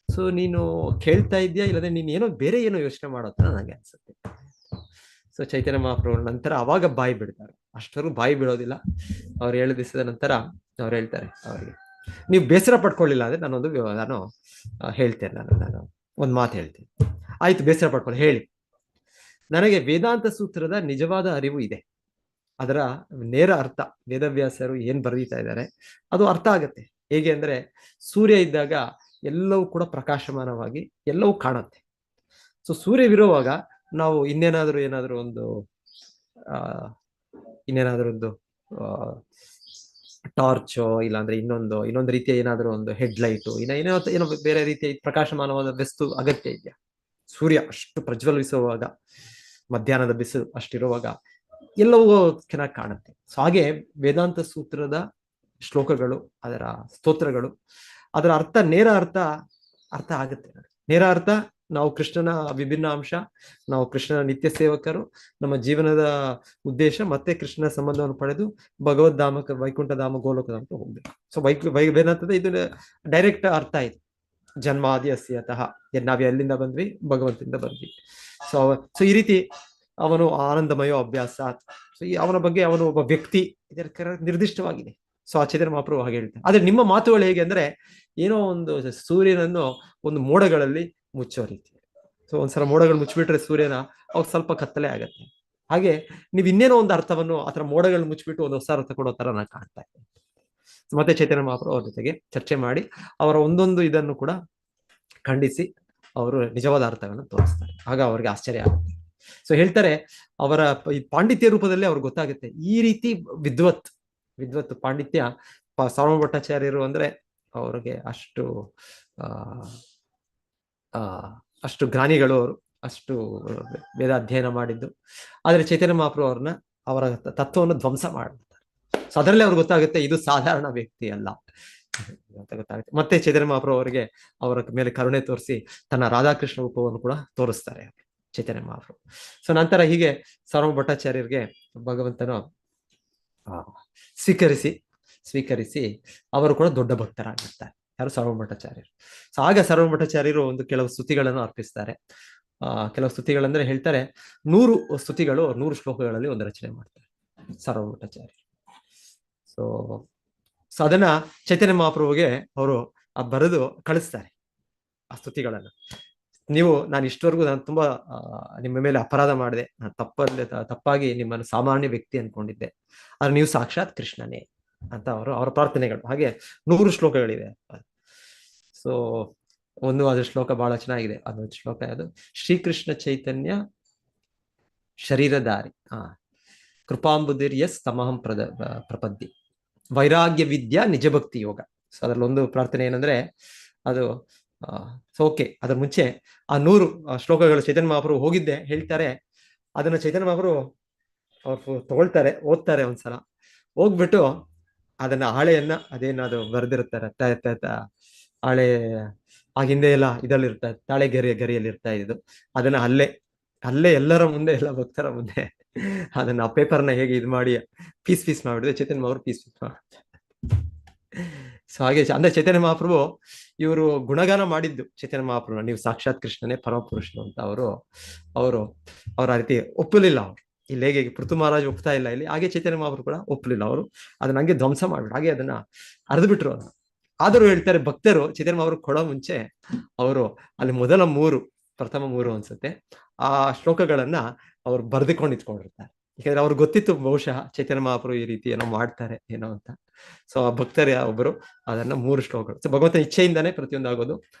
ಸೊ ನೀನು ಕೇಳ್ತಾ ಇದ್ಯಾ, ಇಲ್ಲದೆ ನೀನ್ ಏನೋ ಬೇರೆ ಏನೋ ಯೋಚನೆ ಮಾಡೋತರ ನನಗೆ ಅನ್ಸುತ್ತೆ. ಸೊ ಚೈತನ್ಯ ಮಹಾಪ್ರಭು ನಂತರ ಅವಾಗ ಬಾಯಿ ಬಿಡ್ತಾರೆ. ಅಷ್ಟರು ಬಾಯಿ ಬಿಡೋದಿಲ್ಲ. ಅವ್ರು 7 ದಿವಸದ ನಂತರ ಅವ್ರು ಹೇಳ್ತಾರೆ ಅವರಿಗೆ, ನೀವು ಬೇಸರ ಪಡ್ಕೊಳ್ಳಿಲ್ಲ ಅಂದ್ರೆ ನಾನು ಹೇಳ್ತೇನೆ, ನಾನು ಒಂದು ಮಾತು ಹೇಳ್ತೇನೆ. ಆಯ್ತು, ಬೇಸರ ಪಡ್ಕೊಳ್ಳಿ, ಹೇಳಿ. ನನಗೆ ವೇದಾಂತ ಸೂತ್ರದ ನಿಜವಾದ ಅರಿವು ಇದೆ, ಅದರ ನೇರ ಅರ್ಥ ವೇದವ್ಯಾಸರು ಏನ್ ಬರೀತಾ ಇದ್ದಾರೆ ಅದು ಅರ್ಥ ಆಗತ್ತೆ. ಹೇಗೆ ಅಂದ್ರೆ, ಸೂರ್ಯ ಇದ್ದಾಗ ಎಲ್ಲವೂ ಕೂಡ ಪ್ರಕಾಶಮಾನವಾಗಿ ಎಲ್ಲವೂ ಕಾಣುತ್ತೆ. ಸೊ ಸೂರ್ಯವಿರುವಾಗ ನಾವು ಇನ್ನೇನಾದ್ರೂ ಒಂದು ಟಾರ್ಚೋ ಇಲ್ಲಾಂದ್ರೆ ಇನ್ನೊಂದು ರೀತಿಯ ಏನಾದರೂ ಒಂದು ಹೆಡ್ಲೈಟು ಏನೋ ಬೇರೆ ರೀತಿಯ ಪ್ರಕಾಶಮಾನವಾದ ವಸ್ತು ಅಗತ್ಯ ಇದೆಯಾ? ಸೂರ್ಯ ಅಷ್ಟು ಪ್ರಜ್ವಲಿಸುವಾಗ, ಮಧ್ಯಾಹ್ನದ ಬಿಸಿಲು ಅಷ್ಟಿರುವಾಗ ಎಲ್ಲವೂ ಚೆನ್ನಾಗಿ ಕಾಣುತ್ತೆ. ಸೊ ಹಾಗೆ ವೇದಾಂತ ಸೂತ್ರದ ಶ್ಲೋಕಗಳು, ಅದರ ಸ್ತೋತ್ರಗಳು, ಅದರ ನೇರ ಅರ್ಥ ಆಗುತ್ತೆ. ನೇರ ಅರ್ಥ, ನಾವು ಕೃಷ್ಣನ ವಿಭಿನ್ನ ಅಂಶ, ನಾವು ಕೃಷ್ಣನ ನಿತ್ಯ ಸೇವಕರು, ನಮ್ಮ ಜೀವನದ ಉದ್ದೇಶ ಮತ್ತೆ ಕೃಷ್ಣನ ಸಂಬಂಧವನ್ನು ಪಡೆದು ಭಗವದ್ಧಾಮಕ್ಕೆ, ವೈಕುಂಠಧಾಮ, ಗೋಲೋಕಧಾಮಕ್ಕೆ ಹೋಗ್ಬೇಕು. ಸೊ ವೇದಾಂತದ ಇದು ಡೈರೆಕ್ಟ್ ಅರ್ಥ ಆಯ್ತು. ಜನ್ಮಾದಿ ಅಸ್ಯತಃ, ನಾವ್ ಎಲ್ಲಿಂದ ಬಂದ್ವಿ? ಭಗವಂತನಿಂದ ಬಂದ್ವಿ. ಸೊ ಈ ರೀತಿ ಅವನು ಆನಂದಮಯೋ ಅಭ್ಯಾಸ. ಸೊ ಅವನ ಬಗ್ಗೆ ಅವನು ಒಬ್ಬ ವ್ಯಕ್ತಿ, ಇದರ ನಿರ್ದಿಷ್ಟವಾಗಿದೆ. ಸೊ ಆ ಚೈತನ್ಯ ಮಹಾಪ್ರಭು ಹಾಗೆ ಹೇಳ್ತಾರೆ. ಆದ್ರೆ ನಿಮ್ಮ ಮಾತುಗಳು ಹೇಗೆ ಅಂದ್ರೆ, ಏನೋ ಒಂದು ಸೂರ್ಯನನ್ನು ಒಂದು ಮೋಡಗಳಲ್ಲಿ ಮುಚ್ಚೋ ರೀತಿ. ಸೊ ಒಂದ್ಸಲ ಮೋಡಗಳು ಮುಚ್ಚಿಬಿಟ್ರೆ ಸೂರ್ಯನ, ಅವಾಗ ಸ್ವಲ್ಪ ಕತ್ತಲೆ ಆಗತ್ತೆ. ಹಾಗೆ ನೀವು ಇನ್ನೇನೋ ಒಂದು ಅರ್ಥವನ್ನು ಆತರ ಮೋಡಗಳು ಮುಚ್ಚಿಬಿಟ್ಟು ಒಂದು ಹೊಸ ಅರ್ಥ ಕೊಡೋ ತರ ನಾನು ಕಾಣ್ತಾ ಇದ್ದೆ. ಮತ್ತೆ ಚೈತನ್ಯ ಮಹಾಪ್ರಭು ಅವ್ರ ಜೊತೆಗೆ ಚರ್ಚೆ ಮಾಡಿ ಅವರ ಒಂದೊಂದು ಇದನ್ನು ಕೂಡ ಖಂಡಿಸಿ ಅವರು ನಿಜವಾದ ಅರ್ಥಗಳನ್ನು ತೋರಿಸ್ತಾರೆ. ಆಗ ಅವ್ರಿಗೆ ಆಶ್ಚರ್ಯ ಆಗುತ್ತೆ. ಸೊ ಹೇಳ್ತಾರೆ, ಅವರ ಈ ಪಾಂಡಿತ್ಯ ರೂಪದಲ್ಲಿ ಅವ್ರಿಗೆ ಗೊತ್ತಾಗುತ್ತೆ ಈ ರೀತಿ ವಿದ್ವತ್ ಪಾಂಡಿತ್ಯ. ಸಾರ್ವಭೌಮ ಭಟ್ಟಾಚಾರ್ಯರು ಅಂದ್ರೆ ಅವ್ರಿಗೆ ಅಷ್ಟು ಜ್ಞಾನಿಗಳು, ಅವರು ಅಷ್ಟು ವೇದ ಅಧ್ಯಯನ ಮಾಡಿದ್ದು. ಆದ್ರೆ ಚೈತನ್ಯ ಮಹಾಪ್ರಭು ಅವರ ತತ್ವವನ್ನು ಧ್ವಂಸ ಮಾಡ್ತಾರೆ. ಸೊ ಅದರಲ್ಲೇ ಅವ್ರಿಗೆ ಗೊತ್ತಾಗುತ್ತೆ ಇದು ಸಾಧಾರಣ ವ್ಯಕ್ತಿ ಅಲ್ಲ ಅಂತ ಗೊತ್ತಾಗುತ್ತೆ. ಮತ್ತೆ ಚೈತನ್ಯ ಮಹಾಪ್ರಭು ಅವರಿಗೆ ಅವರ ಮೇಲೆ ಕರುಣೆ ತೋರಿಸಿ ತನ್ನ ರಾಧಾಕೃಷ್ಣ ರೂಪವನ್ನು ಕೂಡ ತೋರಿಸ್ತಾರೆ ಚೈತನ್ಯ ಮಹಾಪ್ರಭು. ಸೊ ನಂತರ ಹೀಗೆ ಸಾರ್ವಭೌಮ ಭಟ್ಟಾಚಾರ್ಯರಿಗೆ ಭಗವಂತನ ಸ್ವೀಕರಿಸಿ ಅವರು ಕೂಡ ದೊಡ್ಡ ಭಕ್ತರಾಗಿರ್ತಾರೆ. ಯಾರು? ಸಾರ್ವಭೌಮ ಭಟ್ಟಾಚಾರ್ಯರು. ಸೊ ಆಗ ಸಾರ್ವಭೌಮ ಭಟ್ಟಾಚಾರ್ಯರು ಕೆಲವು ಸ್ತುತಿಗಳನ್ನು ಅರ್ಪಿಸ್ತಾರೆ. ಕೆಲವು ಸ್ತುತಿಗಳಂದ್ರೆ ಹೇಳ್ತಾರೆ 100 ಸ್ತುತಿಗಳು 100 ಶ್ಲೋಕಗಳಲ್ಲಿ ಒಂದು ರಚನೆ ಮಾಡ್ತಾರೆ ಸಾರ್ವಭೌಮ ಭಟ್ಟಾಚಾರ್ಯರು. ಸೊ ಅದನ್ನ ಚೈತನ್ಯ ಮಹಾಪ್ರಭುಗೆ ಅವರು ಬರೆದು ಕಳಿಸ್ತಾರೆ ಆ ಸ್ತುತಿಗಳನ್ನು. ನಾನು ಇಷ್ಟವರೆಗೂ ನಾನು ತುಂಬಾ ನಿಮ್ಮ ಮೇಲೆ ಅಪರಾಧ ಮಾಡಿದೆ, ನಾನು ತಪ್ಪಾಗಿ ನಿಮ್ಮನ್ನು ಸಾಮಾನ್ಯ ವ್ಯಕ್ತಿ ಅನ್ಕೊಂಡಿದ್ದೆ, ಆದ್ರೆ ನೀವು ಸಾಕ್ಷಾತ್ ಕೃಷ್ಣನೇ ಅಂತ ಅವರ ಪ್ರಾರ್ಥನೆಗಳು. ಹಾಗೆ 100 ಶ್ಲೋಕಗಳಿವೆ. ಸೊ ಅದ್ರ ಶ್ಲೋಕ ಬಹಳ ಚೆನ್ನಾಗಿದೆ. ಅದೊಂದು ಶ್ಲೋಕ ಅದು ಶ್ರೀಕೃಷ್ಣ ಚೈತನ್ಯ ಶರೀರಧಾರಿ ಕೃಪಾಂಬುದಿರ್ಯಸ್ ತಮಹಂ ಪ್ರಪದ್ದಿ ವೈರಾಗ್ಯ ವಿದ್ಯಾ ನಿಜಭಕ್ತಿ ಯೋಗ. ಸೊ ಅದ್ರಲ್ಲಿ ಒಂದು ಪ್ರಾರ್ಥನೆ ಏನಂದ್ರೆ ಅದು ಓಕೆ, ಅದ್ರ ಮುಂಚೆ ಆ 100 ಶ್ಲೋಕಗಳು ಚೈತನ್ಯ ಮಹಾಪ್ರಭು ಹೋಗಿದ್ದೆ ಹೇಳ್ತಾರೆ. ಅದನ್ನ ಚೈತನ್ಯ ಮಹಾಪ್ರಭು ಅವ್ರು ತಗೊಳ್ತಾರೆ, ಓದ್ತಾರೆ ಒಂದ್ಸಲ. ಹೋಗ್ಬಿಟ್ಟು ಅದನ್ನ ಹಾಳೆಯನ್ನ ಅದೇನದು ಬರೆದಿರ್ತಾರೆ, ಹಾಳೆ ಹಿಂದೆ ಎಲ್ಲ ಇದಲ್ಲಿರ್ತಾ, ತಾಳೆ ಗರಿಯಲ್ಲಿ ಇರ್ತಾ ಇದ್ದು, ಅದನ್ನ ಅಲ್ಲೇ ಎಲ್ಲರ ಮುಂದೆ, ಎಲ್ಲ ಭಕ್ತರ ಮುಂದೆ ಅದನ್ನ ಆ ಪೇಪರ್ನ ಹೇಗೆ ಇದು ಮಾಡಿ ಪೀಸ್ ಮಾಡಿದ್ರೆ ಚೈತನ್ಯ ಮಹಾಪ್ರಭು ಪೀಸ್ ಮಾಡ್ತಾರೆ. ಸೊ ಹಾಗೆ ಅಂದ್ರೆ ಚೈತನ್ಯ ಮಹಾಪ್ರಭು ಇವರು ಗುಣಗಾನ ಮಾಡಿದ್ದು ಚೈತನ್ಯ ಮಹಾಪ್ರಭು, ನೀವು ಸಾಕ್ಷಾತ್ ಕೃಷ್ಣನೇ ಪರಮಪುರುಷರು ಅಂತ ಅವರು ಆ ರೀತಿ ಒಪ್ಪಲಿಲ್ಲ. ಅವರು ಇಲ್ಲಿ ಹೇಗೆ ಪೃಥು ಮಹಾರಾಜ್ ಒಪ್ತಾ ಇಲ್ಲ, ಇಲ್ಲಿ ಹಾಗೆ ಚೈತನ್ಯ ಮಹಾಪ್ರಭು ಕೂಡ ಒಪ್ಪಲಿಲ್ಲ. ಅವರು ಅದನ್ನ ಹಂಗೆ ಧ್ವಂಸ ಮಾಡ್ಬಿಟ್ಟು ಹಾಗೆ ಅದನ್ನ ಅರ್ದು ಬಿಟ್ರು. ಆದರೂ ಹೇಳ್ತಾರೆ, ಭಕ್ತರು ಚೈತನ್ಯ ಮಹಾಪ್ರಭು ಕೊಡೋ ಮುಂಚೆ ಅವರು ಅಲ್ಲಿ ಪ್ರಥಮ 3 ಅನ್ಸುತ್ತೆ ಆ ಶ್ಲೋಕಗಳನ್ನ ಅವ್ರು ಬರ್ದುಕೊಂಡು ಇಟ್ಕೊಂಡಿರ್ತಾರೆ. ಯಾಕಂದ್ರೆ ಅವ್ರಿಗೆ ಗೊತ್ತಿತ್ತು ಬಹುಶಃ ಚೈತನ್ಯ ಮಹಾಪ್ರಭು ಈ ರೀತಿ ಏನೋ ಮಾಡ್ತಾರೆ ಏನೋ ಅಂತ. ಸೊ ಆ ಭಕ್ತರು ಒಬ್ಬರು ಅದನ್ನ 3 ಶ್ಲೋಕಗಳು, ಸೊ ಭಗವಂತನ ಇಚ್ಛೆಯಿಂದಾನೇ ಪ್ರತಿಯೊಂದು ಆಗೋದು.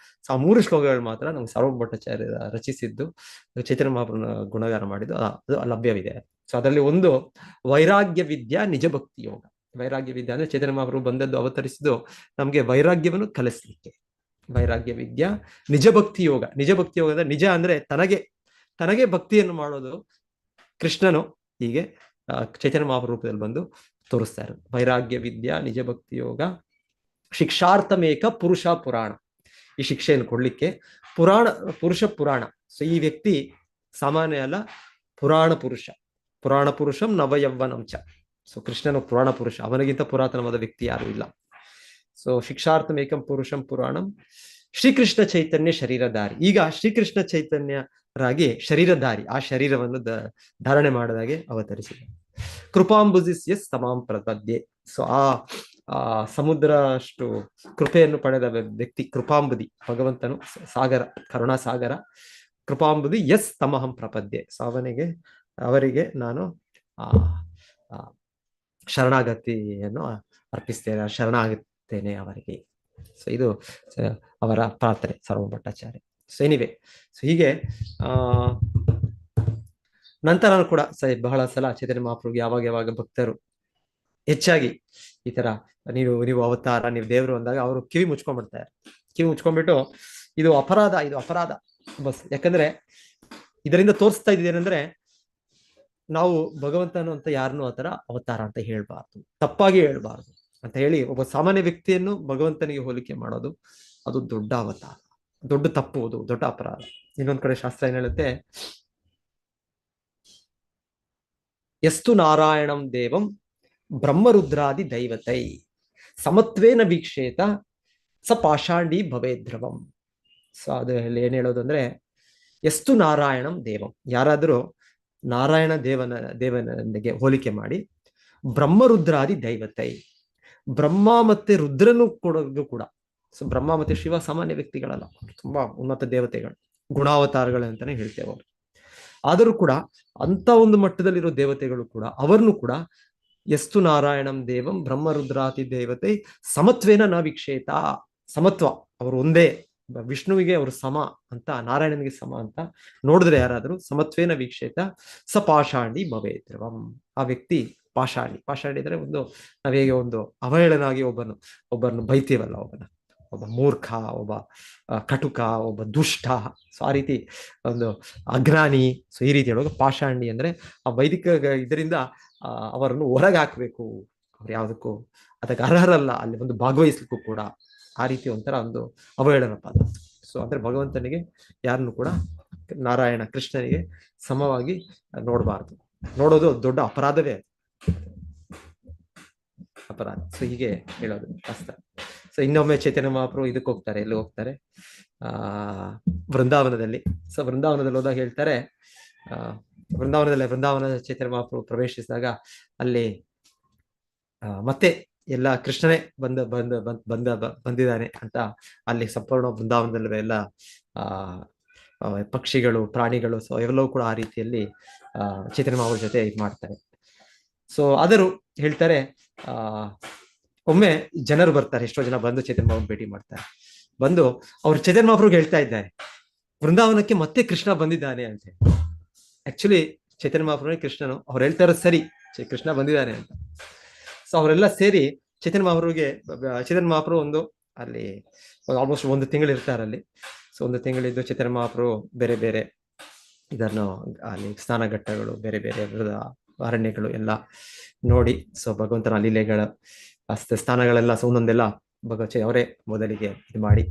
ಸೊ ಆ 3 ಶ್ಲೋಕಗಳು ಮಾತ್ರ ನಮ್ಗೆ ಸಾರ್ವಭೌಮ ಭಟ್ಟಾಚಾರ್ಯ ರಚಿಸಿದ್ದು, ಚೈತನ್ಯ ಮಹಾಪ್ರಭುನ ಗುಣಗಾನ ಮಾಡಿದ್ದು ಅದು ಲಭ್ಯವಿದೆ. ಸೊ ಅದರಲ್ಲಿ ಒಂದು ವೈರಾಗ್ಯ ವಿದ್ಯಾ ನಿಜ ಭಕ್ತಿ ಯೋಗ. ವೈರಾಗ್ಯ ವಿದ್ಯಾ ಅಂದ್ರೆ ಚೈತನ್ಯ ಮಹಾಪ್ರಭು ಬಂದದ್ದು, ಅವತರಿಸಿದ್ದು ನಮ್ಗೆ ವೈರಾಗ್ಯವನ್ನು ಕಲಿಸ್ಲಿಕ್ಕೆ. ವೈರಾಗ್ಯ ವಿದ್ಯಾ ನಿಜ ಭಕ್ತಿ ಯೋಗ. ನಿಜ ಭಕ್ತಿ ಯೋಗದ ನಿಜ ಅಂದ್ರೆ ತನಗೆ ಭಕ್ತಿಯನ್ನು ಮಾಡೋದು ಕೃಷ್ಣನು ಹೀಗೆ ಚೈತನ್ಯ ಮಹಾಪ್ರಭುದಲ್ಲಿ ಬಂದು ತೋರಿಸ್ತಾರೆ. ವೈರಾಗ್ಯ ವಿದ್ಯಾ ನಿಜ ಭಕ್ತಿ ಯೋಗ ಶಿಕ್ಷಾರ್ಥಮೇಕ ಪುರುಷ ಪುರಾಣ. ಈ ಶಿಕ್ಷೆಯನ್ನು ಕೊಡ್ಲಿಕ್ಕೆ ಪುರುಷ ಪುರಾಣ. ಸೊ ಈ ವ್ಯಕ್ತಿ ಸಾಮಾನ್ಯ ಅಲ್ಲ, ಪುರಾಣ ಪುರುಷಂ ನವಯೌವನಂಚ. ಸೊ ಕೃಷ್ಣನು ಪುರಾಣ ಪುರುಷ, ಅವನಿಗಿಂತ ಪುರಾತನವಾದ ವ್ಯಕ್ತಿ ಯಾರು ಇಲ್ಲ. ಸೊ ಶಿಕ್ಷಾರ್ಥಮೇಕಂ ಪುರುಷಂ ಪುರಾಣಂ ಶ್ರೀಕೃಷ್ಣ ಚೈತನ್ಯ ಶರೀರಧಾರಿ. ಈಗ ಶ್ರೀಕೃಷ್ಣ ಚೈತನ್ಯರಾಗಿ ಶರೀರಧಾರಿ, ಆ ಶರೀರವನ್ನು ಧಾರಣೆ ಮಾಡದಾಗೆ ಅವತರಿಸಿದೆ. ಕೃಪಾಂಬುಜಿಸ್ಯ ತಮಾಂ ಪ್ರಪದ್ಯೆ. ಸೊ ಆ ಸಮುದ್ರ ಅಷ್ಟು ಕೃಪೆಯನ್ನು ಪಡೆದ ವ್ಯಕ್ತಿ ಕೃಪಾಂಬುದಿ, ಭಗವಂತನು ಸಾಗರ, ಕರುಣಾ ಸಾಗರ. ಕೃಪಾಂಬುದಿ ಯಸ್ ತಮಹಂ ಪ್ರಪದ್ಯೆ. ಸೊ ಅವರಿಗೆ ನಾನು ಶರಣಾಗತಿಯನ್ನು ಅರ್ಪಿಸ್ತೇನೆ, ಶರಣಾಗುತ್ತೇನೆ ಅವರಿಗೆ. ಸೊ ಇದು ಅವರ ಪ್ರಾರ್ಥನೆ ಸಾರ್ವಭೌಮ ಭಟ್ಟಾಚಾರ್ಯ. ಸೊ ಎನಿವೆ, ಸೊ ಹೀಗೆ ನಂತರ ಕೂಡ ಬಹಳ ಸಲ ಚೈತನ್ಯ ಮಹಾಪ್ರಭುಗೆ ಯಾವಾಗ ಭಕ್ತರು ಹೆಚ್ಚಾಗಿ ಈ ತರ ನೀವು ಅವತಾರ, ನೀವು ದೇವರು ಅಂದಾಗ ಅವರು ಕಿವಿ ಮುಚ್ಕೊಂಡ್ಬಿಡ್ತಾರೆ. ಕಿವಿ ಮುಚ್ಕೊಂಡ್ಬಿಟ್ಟು ಇದು ಅಪರಾಧ, ಇದು ಅಪರಾಧ ಬಸ್. ಯಾಕಂದ್ರೆ ಇದರಿಂದ ತೋರಿಸ್ತಾ ಇದ್ದೇನೆಂದ್ರೆ ನಾವು ಭಗವಂತನು ಅಂತ ಯಾರನ್ನೂ ಆತರ ಅವತಾರ ಅಂತ ಹೇಳ್ಬಾರ್ದು, ತಪ್ಪಾಗಿ ಹೇಳ್ಬಾರ್ದು ಅಂತ ಹೇಳಿ ಒಬ್ಬ ಸಾಮಾನ್ಯ ವ್ಯಕ್ತಿಯನ್ನು ಭಗವಂತನಿಗೆ ಹೋಲಿಕೆ ಮಾಡೋದು ಅದು ದೊಡ್ಡ ಅವತಾರ, ದೊಡ್ಡ ತಪ್ಪು, ಅದು ದೊಡ್ಡ ಅಪರಾಧ. ಇನ್ನೊಂದ್ ಕಡೆ ಶಾಸ್ತ್ರ ಏನ್ ಹೇಳುತ್ತೆ, ಎಸ್ತು ನಾರಾಯಣಂ ದೇವಂ ಬ್ರಹ್ಮರುದ್ರಾದಿ ದೈವತೈ ಸಮತ್ವೇನ ವೀಕ್ಷೇತ ಸ ಪಾಷಾಂಡಿ ಭವೇದ್ರವಂ. ಸೊ ಅದು ಏನ್ ಹೇಳೋದು ಅಂದ್ರೆ, ಎಸ್ತು ನಾರಾಯಣಂ ದೇವಂ, ಯಾರಾದ್ರೂ ನಾರಾಯಣ ದೇವನಿಗೆ ಹೋಲಿಕೆ ಮಾಡಿ, ಬ್ರಹ್ಮರುದ್ರಾದಿ ದೈವತೈ, ಬ್ರಹ್ಮ ಮತ್ತೆ ರುದ್ರನು ಕೂಡ. ಸೊ ಬ್ರಹ್ಮ ಮತ್ತೆ ಶಿವ ಸಾಮಾನ್ಯ ವ್ಯಕ್ತಿಗಳಲ್ಲ, ತುಂಬಾ ಉನ್ನತ ದೇವತೆಗಳು, ಗುಣಾವತಾರಗಳು ಅಂತಾನೆ ಹೇಳ್ತೇವೆ ಅವರು. ಆದರೂ ಕೂಡ ಅಂತ ಒಂದು ಮಟ್ಟದಲ್ಲಿರೋ ದೇವತೆಗಳು ಕೂಡ ಅವರನ್ನು ಕೂಡ ಎಸ್ತು ನಾರಾಯಣಂ ದೇವಂ ಬ್ರಹ್ಮರುದ್ರಾತಿ ದೇವತೆ ಸಮತ್ವೇನ ನ ವೀಕ್ಷೇತ, ಸಮತ್ವ, ಅವರು ಒಂದೇ, ವಿಷ್ಣುವಿಗೆ ಅವರು ಸಮ ಅಂತ, ನಾರಾಯಣನಿಗೆ ಸಮ ಅಂತ ನೋಡಿದ್ರೆ ಯಾರಾದ್ರೂ ಸಮತ್ವೇನ ವೀಕ್ಷೇತ ಸ ಪಾಷಾಂಡಿ ಭವೇದ್ರವಂ, ಆ ವ್ಯಕ್ತಿ ಪಾಷಾಂಡಿ. ಪಾಷಾಂಡಿ ಅಂದ್ರೆ ಒಂದು ನಾವ್ ಹೇಗೆ ಒಂದು ಅವಹೇಳನಾಗಿ ಒಬ್ಬರನ್ನು ಬೈತೀವಲ್ಲ, ಒಬ್ಬ ಮೂರ್ಖ, ಒಬ್ಬ ಕಟುಕ, ಒಬ್ಬ ದುಷ್ಟ, ಸೊ ಆ ರೀತಿ ಒಂದು ಅಜ್ಞಾನಿ. ಸೊ ಈ ರೀತಿ ಹೇಳುವಾಗ ಪಾಷಾಂಡಿ ಅಂದ್ರೆ ಆ ವೈದಿಕ ಇದರಿಂದ ಅವರನ್ನು ಹೊರಗೆ ಹಾಕ್ಬೇಕು, ಅವ್ರು ಯಾವ್ದಕ್ಕೂ ಅದಕ್ಕೆ ಅರ್ಹರಲ್ಲ ಅಲ್ಲಿ ಒಂದು ಭಾಗವಹಿಸ್ಲಿಕ್ಕೂ ಕೂಡ, ಆ ರೀತಿ ಒಂಥರ ಒಂದು ಅವಹೇಳನ ಪದ. ಸೊ ಅಂದ್ರೆ ಭಗವಂತನಿಗೆ ಯಾರನ್ನು ಕೂಡ, ನಾರಾಯಣ ಕೃಷ್ಣನಿಗೆ ಸಮವಾಗಿ ನೋಡಬಾರ್ದು, ನೋಡೋದು ದೊಡ್ಡ ಅಪರಾಧವೇ, ಅಪರಾಧ. ಸೊ ಹೀಗೆ ಹೇಳೋದು ಶಾಸ್ತ್ರ. ಸೊ ಇನ್ನೊಮ್ಮೆ ಚೈತನ್ಯ ಮಹಾಪ್ರಭು ಇದಕ್ಕೆ ಹೋಗ್ತಾರೆ, ಎಲ್ಲಿ ಹೋಗ್ತಾರೆ, ವೃಂದಾವನದಲ್ಲಿ. ಸೊ ವೃಂದಾವನದಲ್ಲಿ ಹೋದಾಗ ಹೇಳ್ತಾರೆ, ವೃಂದಾವನ ಚೈತನ್ಯ ಮಹಾಪ್ರಭು ಪ್ರವೇಶಿಸಿದಾಗ ಅಲ್ಲಿ ಮತ್ತೆ ಎಲ್ಲ ಕೃಷ್ಣನೇ ಬಂದಿದ್ದಾನೆ ಅಂತ ಅಲ್ಲಿ ಸಂಪೂರ್ಣ ವೃಂದಾವನದಲ್ಲಿ ಎಲ್ಲ ಪಕ್ಷಿಗಳು, ಪ್ರಾಣಿಗಳು, ಸೊ ಎಲ್ಲವೂ ಕೂಡ ಆ ರೀತಿಯಲ್ಲಿ ಚೈತನ್ಯ ಮಹಾಪ್ರಭು ಜೊತೆ ಇದು ಮಾಡ್ತಾರೆ. ಸೊ ಆದರೂ ಹೇಳ್ತಾರೆ, ಒಮ್ಮೆ ಜನರು ಬರ್ತಾರೆ, ಎಷ್ಟೋ ಜನ ಬಂದು ಚೈತನ್ಯ ಮಹಾಪ್ರಭು ಭೇಟಿ ಮಾಡ್ತಾರೆ. ಬಂದು ಅವ್ರು ಚೈತನ್ಯ ಮಹಾಪ್ರಭುಗೆ ಹೇಳ್ತಾ ಇದ್ದಾರೆ, ವೃಂದಾವನಕ್ಕೆ ಮತ್ತೆ ಕೃಷ್ಣ ಬಂದಿದ್ದಾನೆ ಅಂತ. ಆಕ್ಚುಲಿ ಚೈತನ್ಯ ಮಹಾಪ್ರಭು ಕೃಷ್ಣನು, ಅವ್ರು ಹೇಳ್ತಾ ಇರೋದು ಸರಿ, ಕೃಷ್ಣ ಬಂದಿದ್ದಾನೆ ಅಂತ. ಸೊ ಅವರೆಲ್ಲ ಸೇರಿ ಚೈತನ್ಯ ಮಹಾಪ್ರಭು ಒಂದು ಅಲ್ಲಿ ಆಲ್ಮೋಸ್ಟ್ 1 ತಿಂಗಳು ಇರ್ತಾರಲ್ಲಿ. ಸೊ 1 ತಿಂಗಳಿದ್ದು ಚೈತನ್ಯ ಮಹಾಪ್ರಭು ಬೇರೆ ಬೇರೆ ಇದನ್ನು ಅಲ್ಲಿ ಸ್ನಾನಘಟ್ಟಗಳು, ಬೇರೆ ಬೇರೆ ಅರಣ್ಯಗಳು ಎಲ್ಲ ನೋಡಿ, ಸೊ ಭಗವಂತನ ಲೀಲೆಗಳ ಸ್ಥಾನಗಳೆಲ್ಲ ಒಂದೊಂದೆಲ್ಲ ಅವರೇ ಮೊದಲಿಗೆ ಇದು ಮಾಡಿ,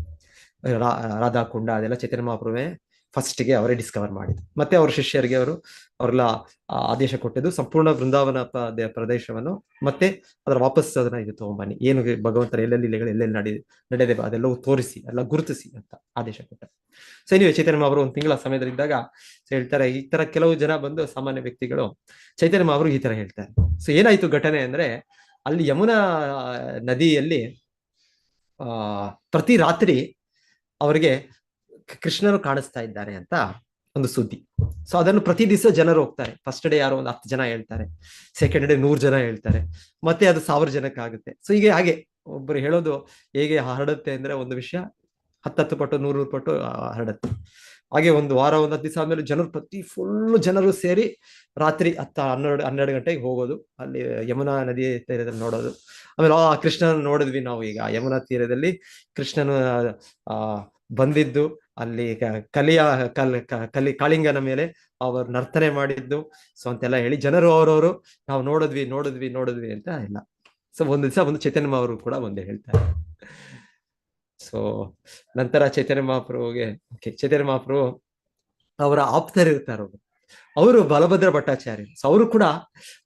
ರಾಧಾಕುಂಡ ಅದೆಲ್ಲ ಚೈತನ್ಯ ಮಹಾಪ್ರಭುವೇ ಫಸ್ಟ್ಗೆ ಅವರೇ ಡಿಸ್ಕವರ್ ಮಾಡಿದ್ದು. ಮತ್ತೆ ಅವ್ರ ಶಿಷ್ಯರಿಗೆ ಅವರೆಲ್ಲ ಆದೇಶ ಕೊಟ್ಟಿದ್ದು, ಸಂಪೂರ್ಣ ವೃಂದಾವನ ಪ್ರದೇಶವನ್ನು ಮತ್ತೆ ಅದರ ವಾಪಸ್ ಅದನ್ನ ಇದು ತಗೊಂಬನ್ನಿ, ಏನು ಭಗವಂತನ ಎಲ್ಲೆಲ್ಲಿ ಲೀಲೆಗಳು ಎಲ್ಲೆಲ್ಲಿ ನಡೆದಿದೆ ಅದೆಲ್ಲವೂ ತೋರಿಸಿ, ಎಲ್ಲ ಗುರುತಿಸಿ ಅಂತ ಆದೇಶ ಕೊಟ್ಟ. ಸೊ ನೀವು ಚೈತನ್ಯ ಮಹಾಪ್ರಭು 1 ತಿಂಗಳ ಸಮಯದಲ್ಲಿದ್ದಾಗ ಹೇಳ್ತಾರೆ, ಈ ತರ ಕೆಲವು ಜನ ಬಂದು ಸಾಮಾನ್ಯ ವ್ಯಕ್ತಿಗಳು ಚೈತನ್ಯ ಮಹಾಪ್ರಭು ಈ ತರ ಹೇಳ್ತಾರೆ. ಸೊ ಏನಾಯ್ತು ಘಟನೆ ಅಂದ್ರೆ, ಅಲ್ಲಿ ಯಮುನಾ ನದಿಯಲ್ಲಿ ಪ್ರತಿ ರಾತ್ರಿ ಅವರಿಗೆ ಕೃಷ್ಣನು ಕಾಣಿಸ್ತಾ ಇದ್ದಾರೆ ಅಂತ ಒಂದು ಸುದ್ದಿ. ಸೊ ಅದನ್ನು ಪ್ರತಿ ದಿವಸ ಜನರು ಹೋಗ್ತಾರೆ. ಫಸ್ಟ್ ಡೇ ಯಾರೋ ಒಂದು 10 ಜನ ಹೇಳ್ತಾರೆ, ಸೆಕೆಂಡ್ ಡೇ 100 ಜನ ಹೇಳ್ತಾರೆ, ಮತ್ತೆ ಅದು 1000 ಜನಕ್ಕೆ ಆಗುತ್ತೆ. ಸೊ ಹೀಗೆ ಹಾಗೆ ಒಬ್ಬರು ಹೇಳೋದು ಹೇಗೆ ಹರಡುತ್ತೆ ಅಂದ್ರೆ, ಒಂದು ವಿಷಯ 10 ಪಟ್ಟು 100 ಪಟ್ಟು ಹರಡುತ್ತೆ. ಹಾಗೆ ಒಂದು ವಾರ, 10 ದಿವಸ ಆದ್ಮೇಲೆ ಜನರು ಫುಲ್ ಜನರು ಸೇರಿ ರಾತ್ರಿ 10-12 ಗಂಟೆಗೆ ಹೋಗೋದು, ಅಲ್ಲಿ ಯಮುನಾ ನದಿ ತೀರದಲ್ಲಿ ನೋಡೋದು. ಆಮೇಲೆ ಕೃಷ್ಣನ ನೋಡಿದ್ವಿ ನಾವು, ಈಗ ಯಮುನಾ ತೀರದಲ್ಲಿ ಕೃಷ್ಣನು ಬಂದಿದ್ದು, ಅಲ್ಲಿ ಕಾಳಿಂಗನ ಮೇಲೆ ಅವರು ನರ್ತನೆ ಮಾಡಿದ್ದು, ಸೊ ಅಂತೆಲ್ಲ ಹೇಳಿ ಜನರು ಅವರವರು ನಾವು ನೋಡಿದ್ವಿ ಅಂತ ಇಲ್ಲ. ಸೊ ಒಂದು ದಿವಸ ಒಂದು ಚೈತನ್ಯ ಮಹಾಪ್ರಭು ಕೂಡ ಒಂದೇ ಹೇಳ್ತಾರೆ. ಸೊ ನಂತರ ಚೈತನ್ಯ ಮಹಾಪ್ರಭು ಅವರ ಆಪ್ತರಿರ್ತಾರೆ, ಅವರು ಬಲಭದ್ರ ಭಟ್ಟಾಚಾರ್ಯ. ಸೊ ಅವರು ಕೂಡ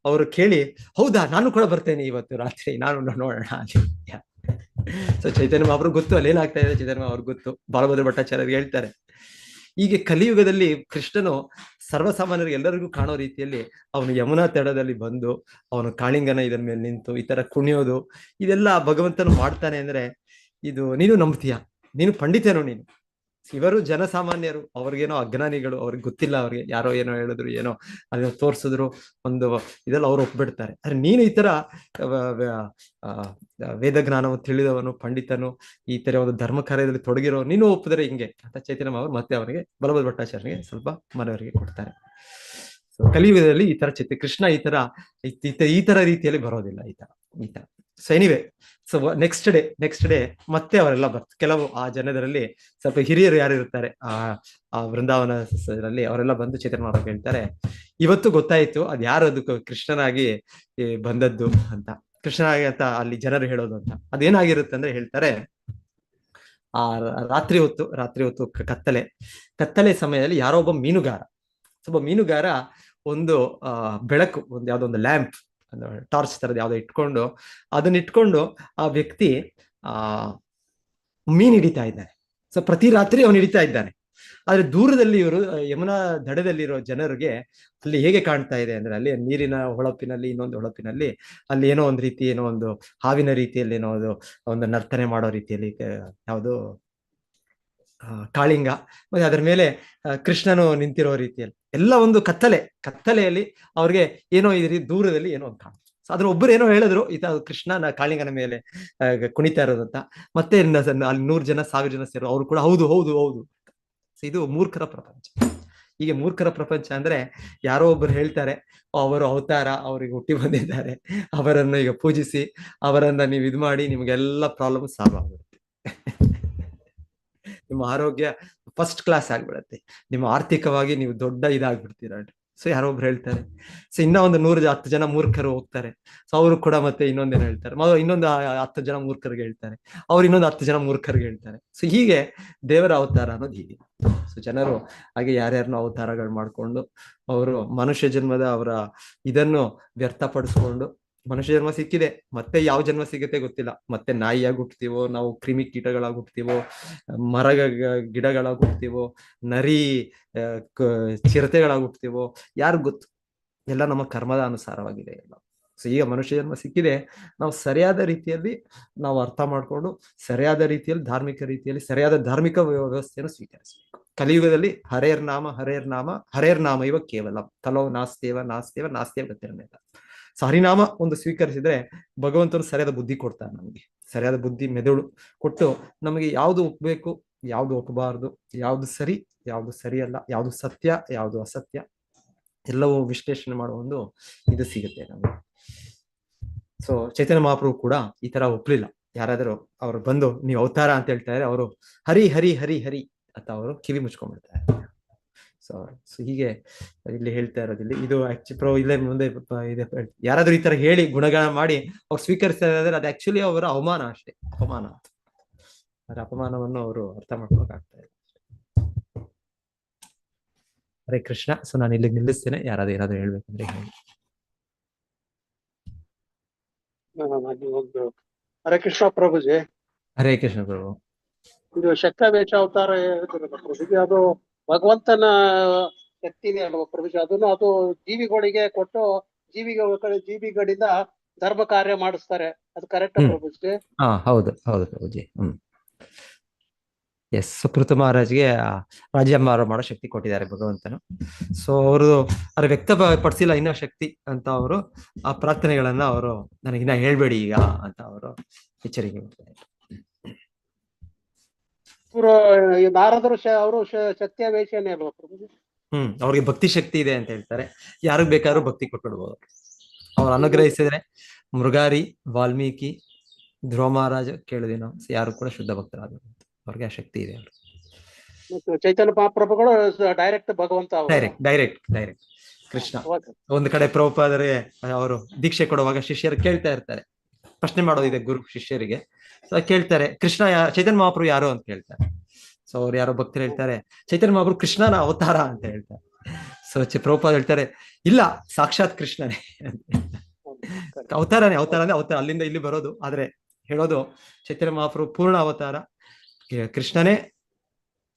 ಅವರು ಕೇಳಿ, ಹೌದಾ ನಾನು ಕೂಡ ಬರ್ತೇನೆ ಇವತ್ತು ರಾತ್ರಿ, ನಾನು ನೋಡೋಣ ಅಲ್ಲಿ. ಸೊ ಚೈತನ್ಯ ಮಹಾಪ್ರಭು ಗೊತ್ತು ಅಲ್ಲಿ ಏನಾಗ್ತಾ ಇದೆ, ಚೈತನ್ಯ ಅವ್ರಿಗೆ ಗೊತ್ತು. ಬಲಭದ್ರ ಭಟ್ಟಾಚಾರ್ಯರಿಗೆ ಹೇಳ್ತಾರೆ, ಹೀಗೆ ಕಲಿಯುಗದಲ್ಲಿ ಕೃಷ್ಣನು ಸರ್ವಸಾಮಾನ್ಯರಿಗೆ ಎಲ್ಲರಿಗೂ ಕಾಣೋ ರೀತಿಯಲ್ಲಿ ಅವನು ಯಮುನಾ ತಡದಲ್ಲಿ ಬಂದು ಅವನು ಕಾಳಿಂಗನ ಇದರ ಮೇಲೆ ನಿಂತು ಈ ತರ ಕುಣಿಯೋದು, ಇದೆಲ್ಲ ಭಗವಂತನು ಮಾಡ್ತಾನೆ ಅಂದ್ರೆ ಇದು ನೀನು ನಂಬ್ತೀಯ, ನೀನು ಪಂಡಿತೇನೋ ನೀನು. ಇವರು ಜನಸಾಮಾನ್ಯರು, ಅವ್ರಿಗೇನೋ ಅಜ್ಞಾನಿಗಳು, ಅವ್ರಿಗೆ ಗೊತ್ತಿಲ್ಲ, ಅವ್ರಿಗೆ ಯಾರೋ ಏನೋ ಹೇಳಿದ್ರು, ಏನೋ ಅದನ್ನ ತೋರ್ಸಿದ್ರು, ಒಂದು ಇದೆಲ್ಲ ಅವ್ರು ಒಪ್ಬಿಡ್ತಾರೆ. ಆದ್ರೆ ನೀನು ಈ ತರ ವೇದ ಜ್ಞಾನವನ್ನು ತಿಳಿದವನು, ಪಂಡಿತನು, ಈ ತರ ಒಂದು ಧರ್ಮ ಕಾರ್ಯದಲ್ಲಿ ತೊಡಗಿರೋ ನೀನು ಒಪ್ಪಿದ್ರೆ ಹಿಂಗೆ ಅಂತ ಚೈತನ್ಯ ಅವರು ಮತ್ತೆ ಅವರಿಗೆ ಬಲಭದ್ರ ಭಟ್ಟಾಚಾರ್ಯನಿಗೆ ಸ್ವಲ್ಪ ಮನವರಿಕೆ ಕೊಡ್ತಾರೆ. ಕಲಿಯುಗದಲ್ಲಿ ಈ ತರ ಕೃಷ್ಣ ಈ ತರ ರೀತಿಯಲ್ಲಿ ಬರೋದಿಲ್ಲ. ಈ ತರ ಈ ತರ. So anyway, so next day ಮತ್ತೆ ಅವರೆಲ್ಲ ಕೆಲವು ಆ ಜನರಲ್ಲಿ ಸ್ವಲ್ಪ ಹಿರಿಯರು ಯಾರು ಇರ್ತಾರೆ ಆ ವೃಂದಾವನದಲ್ಲಿ, ಅವರೆಲ್ಲ ಬಂದು ಚೈತನ್ಯ ಮಹಾಪ್ರಭು ಹೇಳ್ತಾರೆ, ಇವತ್ತು ಗೊತ್ತಾಯ್ತು ಅದ್ ಯಾರು ಅದು ಕೃಷ್ಣನಾಗಿ ಬಂದದ್ದು ಅಂತ, ಕೃಷ್ಣನಾಗಿ ಅಂತ ಅಲ್ಲಿ ಜನರು ಹೇಳೋದು ಅಂತ. ಅದೇನಾಗಿರುತ್ತೆ ಅಂದ್ರೆ ಹೇಳ್ತಾರೆ, ಆ ರಾತ್ರಿ ಹೊತ್ತು ಕತ್ತಲೆ ಸಮಯದಲ್ಲಿ ಯಾರೋ ಒಬ್ಬ ಮೀನುಗಾರ ಒಂದು ಬೆಳಕು, ಯಾವ್ದೋ ಒಂದು ಲ್ಯಾಂಪ್, ಟಾರ್ಚ್ ತರದ್ ಯಾವ್ದೋ ಇಟ್ಕೊಂಡು, ಆ ವ್ಯಕ್ತಿ ಮೀನ್ ಹಿಡಿತಾ ಇದ್ದಾನೆ. ಸೊ ಪ್ರತಿ ರಾತ್ರಿ ಅವನು ಹಿಡಿತಾ ಇದ್ದಾನೆ. ಆದ್ರೆ ದೂರದಲ್ಲಿ ಇವರು ಯಮುನಾ ದಡದಲ್ಲಿರೋ ಜನರಿಗೆ ಅಲ್ಲಿ ಹೇಗೆ ಕಾಣ್ತಾ ಇದೆ ಅಂದ್ರೆ, ಅಲ್ಲಿ ನೀರಿನ ಹೊಳಪಿನಲ್ಲಿ, ಇನ್ನೊಂದು ಹೊಳಪಿನಲ್ಲಿ ಅಲ್ಲಿ ಏನೋ ಒಂದು ರೀತಿ, ಏನೋ ಒಂದು ಹಾವಿನ ರೀತಿಯಲ್ಲಿ, ಏನೋ ಒಂದು ನರ್ತನೆ ಮಾಡೋ ರೀತಿಯಲ್ಲಿ, ಯಾವುದು ಕಾಳಿಂಗ, ಮತ್ತೆ ಅದರ ಮೇಲೆ ಕೃಷ್ಣನು ನಿಂತಿರೋ ರೀತಿಯಲ್ಲಿ, ಎಲ್ಲ ಒಂದು ಕತ್ತಲೆಯಲ್ಲಿ ಅವ್ರಿಗೆ ಏನೋ ಇದ್ರಿ ದೂರದಲ್ಲಿ ಏನೋ ಒಂದು ಕಾಣುತ್ತೆ. ಸೊ ಅದ್ರ ಒಬ್ಬರು ಏನೋ ಹೇಳಿದ್ರು, ಕೃಷ್ಣನ ಕಾಳಿಂಗನ ಮೇಲೆ ಕುಣಿತಾ ಇರೋದಂತ. ಮತ್ತೆ ಅಲ್ಲಿ 100 ಜನ 1000 ಜನ ಸೇರೋ, ಅವ್ರು ಕೂಡ ಹೌದು ಹೌದು ಹೌದು. ಸೊ ಇದು ಮೂರ್ಖರ ಪ್ರಪಂಚ. ಹೀಗೆ ಮೂರ್ಖರ ಪ್ರಪಂಚ ಅಂದ್ರೆ, ಯಾರೋ ಒಬ್ಬರು ಹೇಳ್ತಾರೆ ಅವರು ಅವತಾರ, ಅವರಿಗೆ ಹುಟ್ಟಿ ಬಂದಿದ್ದಾರೆ, ಅವರನ್ನು ಈಗ ಪೂಜಿಸಿ, ಅವರನ್ನ ನೀವು ಇದು ಮಾಡಿ, ನಿಮ್ಗೆಲ್ಲ ಪ್ರಾಬ್ಲಮ್ ಸಾಲ್ವ್ ಆಗುತ್ತೆ. ನಿಮ್ಮ ಆರೋಗ್ಯ ಫಸ್ಟ್ ಕ್ಲಾಸ್ ಆಗ್ಬಿಡತ್ತೆ, ನಿಮ್ಮ ಆರ್ಥಿಕವಾಗಿ ನೀವು ದೊಡ್ಡ ಇದಾಗ್ಬಿಡ್ತೀರ. ಸೊ ಯಾರೋ ಒಬ್ರು ಹೇಳ್ತಾರೆ. ಸೊ ಇನ್ನ ಒಂದು 10 ಜನ ಮೂರ್ಖರು ಹೋಗ್ತಾರೆ. ಸೊ ಅವರು ಕೂಡ ಮತ್ತೆ ಇನ್ನೊಂದೇನು ಹೇಳ್ತಾರೆ, ಇನ್ನೊಂದು 10 ಜನ ಮೂರ್ಖರಿಗೆ ಹೇಳ್ತಾರೆ, ಅವ್ರು ಇನ್ನೊಂದು 10 ಜನ ಮೂರ್ಖರಿಗೆ ಹೇಳ್ತಾರೆ. ಸೊ ಹೀಗೆ ದೇವರ ಅವತಾರ ಅನ್ನೋದು ಹೀಗೆ. ಸೊ ಜನರು ಹಾಗೆ ಯಾರ್ಯಾರನ್ನೋ ಅವತಾರಗಳು ಮಾಡ್ಕೊಂಡು, ಅವರು ಮನುಷ್ಯ ಜನ್ಮದ ಅವರ ಇದನ್ನು ವ್ಯರ್ಥಪಡಿಸ್ಕೊಂಡು, ಮನುಷ್ಯ ಜನ್ಮ ಸಿಕ್ಕಿದೆ, ಮತ್ತೆ ಯಾವ ಜನ್ಮ ಸಿಗುತ್ತೆ ಗೊತ್ತಿಲ್ಲ, ಮತ್ತೆ ನಾಯಿಯಾಗಿ ಹುಟ್ಟುತ್ತೀವೋ, ನಾವು ಕ್ರಿಮಿ ಕೀಟಗಳಾಗಿ ಹುಟ್ಟುತ್ತೀವೋ, ಗಿಡಗಳಾಗಿ ಹುಟ್ಟುತ್ತೀವೋ, ನರಿ ಚಿರತೆಗಳಾಗಿ ಹುಟ್ಟುತ್ತೀವೋ, ಯಾರಿಗ್ ಗೊತ್ತು. ಎಲ್ಲ ನಮ್ಮ ಕರ್ಮದ ಅನುಸಾರವಾಗಿದೆ ಎಲ್ಲ. ಸೊ ಈಗ ಮನುಷ್ಯ ಜನ್ಮ ಸಿಕ್ಕಿದೆ, ನಾವು ಸರಿಯಾದ ರೀತಿಯಲ್ಲಿ ನಾವು ಅರ್ಥ ಮಾಡ್ಕೊಂಡು, ಸರಿಯಾದ ರೀತಿಯಲ್ಲಿ ಧಾರ್ಮಿಕ ರೀತಿಯಲ್ಲಿ ಸರಿಯಾದ ಧಾರ್ಮಿಕ ವ್ಯವಸ್ಥೆಯನ್ನು ಸ್ವೀಕರಿಸಬೇಕು. ಕಲಿಯುಗದಲ್ಲಿ ಹರೇರ್ ನಾಮ ಇವ ಕೇವಲ ಕಲೋ ನಾಸ್ತೇವ ಗತಿರ್ಮೇಲ. ಸೊ ಹರಿನಾಮ ಒಂದು ಸ್ವೀಕರಿಸಿದ್ರೆ ಭಗವಂತನು ಸರಿಯಾದ ಬುದ್ಧಿ ಕೊಡ್ತಾನೆ ನಮಗೆ, ಸರಿಯಾದ ಬುದ್ಧಿ ಮೆದುಳು ಕೊಟ್ಟು ನಮಗೆ ಯಾವ್ದು ಒಪ್ಪಬೇಕು, ಯಾವ್ದು ಒಪ್ಪಬಾರದು, ಯಾವ್ದು ಸರಿ, ಯಾವ್ದು ಸರಿಯಲ್ಲ, ಯಾವ್ದು ಸತ್ಯ, ಯಾವ್ದು ಅಸತ್ಯ, ಎಲ್ಲವೂ ವಿಶ್ಲೇಷಣೆ ಮಾಡುವ ಒಂದು ಇದು ಸಿಗುತ್ತೆ ನಮಗೆ. ಸೊ ಚೈತನ್ಯ ಮಹಾಪ್ರಭು ಕೂಡ ಈ ತರ ಒಪ್ಲಿಲ್ಲ. ಯಾರಾದರೂ ಅವ್ರು ಬಂದು ನೀವು ಅವತಾರ ಅಂತ ಹೇಳ್ತಾ ಇದ್ರೆ, ಅವರು ಹರಿ ಹರಿ ಹರಿ ಹರಿ ಅಂತ ಅವರು ಕಿವಿ ಮುಚ್ಕೊಂಡ್ಬಿಡ್ತಾರೆ. ಸೊ ಹೀಗೆ ಇಲ್ಲಿ ಹೇಳ್ತಾ ಇರೋದಿಲ್ಲ ಇದು ಇಲ್ಲೇ ಮುಂದೆ ಇದೆ. ಯಾರಾದ್ರೂ ಈ ತರ ಹೇಳಿ ಗುಣಗಾನ ಮಾಡಿ ಅವ್ರು ಸ್ವೀಕರಿಸ್ತಾ ಇದ್ರೆ, ಅದು ಆಕ್ಚುಲಿ ಅವರ ಅವಮಾನ ಅಷ್ಟೇ, ಅಪಮಾನ. ಅದ್ರ ಅಪಮಾನವನ್ನು ಅವರು ಅರ್ಥ ಮಾಡ್ಕೊಳಕ್ಕಾಗ್ತಾ ಇದೆ. ಹರೇ ಕೃಷ್ಣ. ಸೊ ನಾನು ಇಲ್ಲಿಗೆ ನಿಲ್ಲಿಸ್ತೇನೆ, ಯಾರಾದ್ರೂ ಏನಾದ್ರು ಹೇಳ್ಬೇಕಂದ್ರೆ ಹೇಳಿ. ಹರೇ ಕೃಷ್ಣ ಪ್ರಭುಜಿ. ಹರೇ ಕೃಷ್ಣ ಪ್ರಭು. ಇದು ಶಕ್ತಾವೇಶ ಅವತಾರ ಪ್ರಭುಜಿ, ಅದು ಭಗವಂತನ ಶಕ್ತಿನೇ ಅಲ್ವಾ ಪ್ರಭುಜಿ? ಅದನ್ನು ಅದು ಜೀವಿಗಳಿಗೆ ಕೊಟ್ಟು ಜೀವಿಗಳಿಂದ ಧರ್ಮ ಕಾರ್ಯ ಮಾಡಿಸ್ತಾರೆ, ಅದು ಕರೆಕ್ಟ್ ಪ್ರಭುಜಿ? ಹಾ ಹೌದು ಪ್ರಭುಜಿ. ಎಸ್, ಸುಕೃತ ಮಹಾರಾಜ್ಗೆ ರಾಜ್ಯಭಾರ ಮಾಡೋ ಶಕ್ತಿ ಕೊಟ್ಟಿದ್ದಾರೆ ಭಗವಂತನು. ಸೊ ಅವರು ಅವ್ರ ವ್ಯಕ್ತಪಡಿಸಿಲ್ಲ ಇನ್ನೂ ಶಕ್ತಿ ಅಂತ, ಅವರು ಆ ಪ್ರಾರ್ಥನೆಗಳನ್ನ ಅವರು ನನಗಿನ್ನ ಹೇಳ್ಬೇಡಿ ಈಗ ಅಂತ ಅವರು ಎಚ್ಚರಿಕೆ ಮಾಡ್ತಾರೆ. ನಾರದರು ಅವರು ಶಕ್ತಿಯಾವೇಶನೇ ಅಲ್ವಾ ಪ್ರಭುಜಿ? ಅವ್ರಿಗೆ ಭಕ್ತಿ ಶಕ್ತಿ ಇದೆ ಅಂತ ಹೇಳ್ತಾರೆ. ಯಾರಿಗ್ ಬೇಕಾದ್ರೂ ಭಕ್ತಿ ಕೊಟ್ಬಿಡ್ಬೋದು. ಅವ್ರು ಅನುಗ್ರಹಿಸಿದ್ರೆ ಮೃಗಾರಿ, ವಾಲ್ಮೀಕಿ, ಧ್ರುವ ಮಹಾರಾಜ, ಕೇಳುದಿನ ಯಾರು ಕೂಡ ಶುದ್ಧ ಭಕ್ತರಾದ್ರು, ಅವ್ರಿಗೆ ಆ ಶಕ್ತಿ ಇದೆ. ಚೈತನ್ಯ ಮಹಾಪ್ರಭುಗಳು ಡೈರೆಕ್ಟ್ ಭಗವಂತ, ಡೈರೆಕ್ಟ್ ಕೃಷ್ಣ. ಒಂದು ಕಡೆ ಪ್ರಭುಪಾದರೆ ಅವರು ದೀಕ್ಷೆ ಕೊಡುವಾಗ ಶಿಷ್ಯರು ಕೇಳ್ತಾ ಇರ್ತಾರೆ, ಪ್ರಶ್ನೆ ಮಾಡೋದಿದೆ ಗುರು ಶಿಷ್ಯರಿಗೆ. ಸೊ ಕೇಳ್ತಾರೆ, ಕೃಷ್ಣ ಚೈತನ್ಯ ಮಹಾಪ್ರಭು ಯಾರು ಅಂತ ಕೇಳ್ತಾರೆ. ಸೊ ಅವ್ರು ಯಾರೋ ಭಕ್ತರು ಹೇಳ್ತಾರೆ, ಚೈತನ್ಯ ಮಹಾಪ್ರಭು ಕೃಷ್ಣನ ಅವತಾರ ಅಂತ ಹೇಳ್ತಾರೆ. ಸೊ ಪ್ರಭುಪಾದ ಹೇಳ್ತಾರೆ, ಇಲ್ಲ, ಸಾಕ್ಷಾತ್ ಕೃಷ್ಣನೇ ಅವತಾರ ಅಂದ್ರೆ ಅವತಾರ, ಅಲ್ಲಿಂದ ಇಲ್ಲಿ ಬರೋದು, ಆದ್ರೆ ಹೇಳೋದು ಚೈತನ್ಯ ಮಹಾಪ್ರಭು ಪೂರ್ಣ ಅವತಾರ, ಕೃಷ್ಣನೇ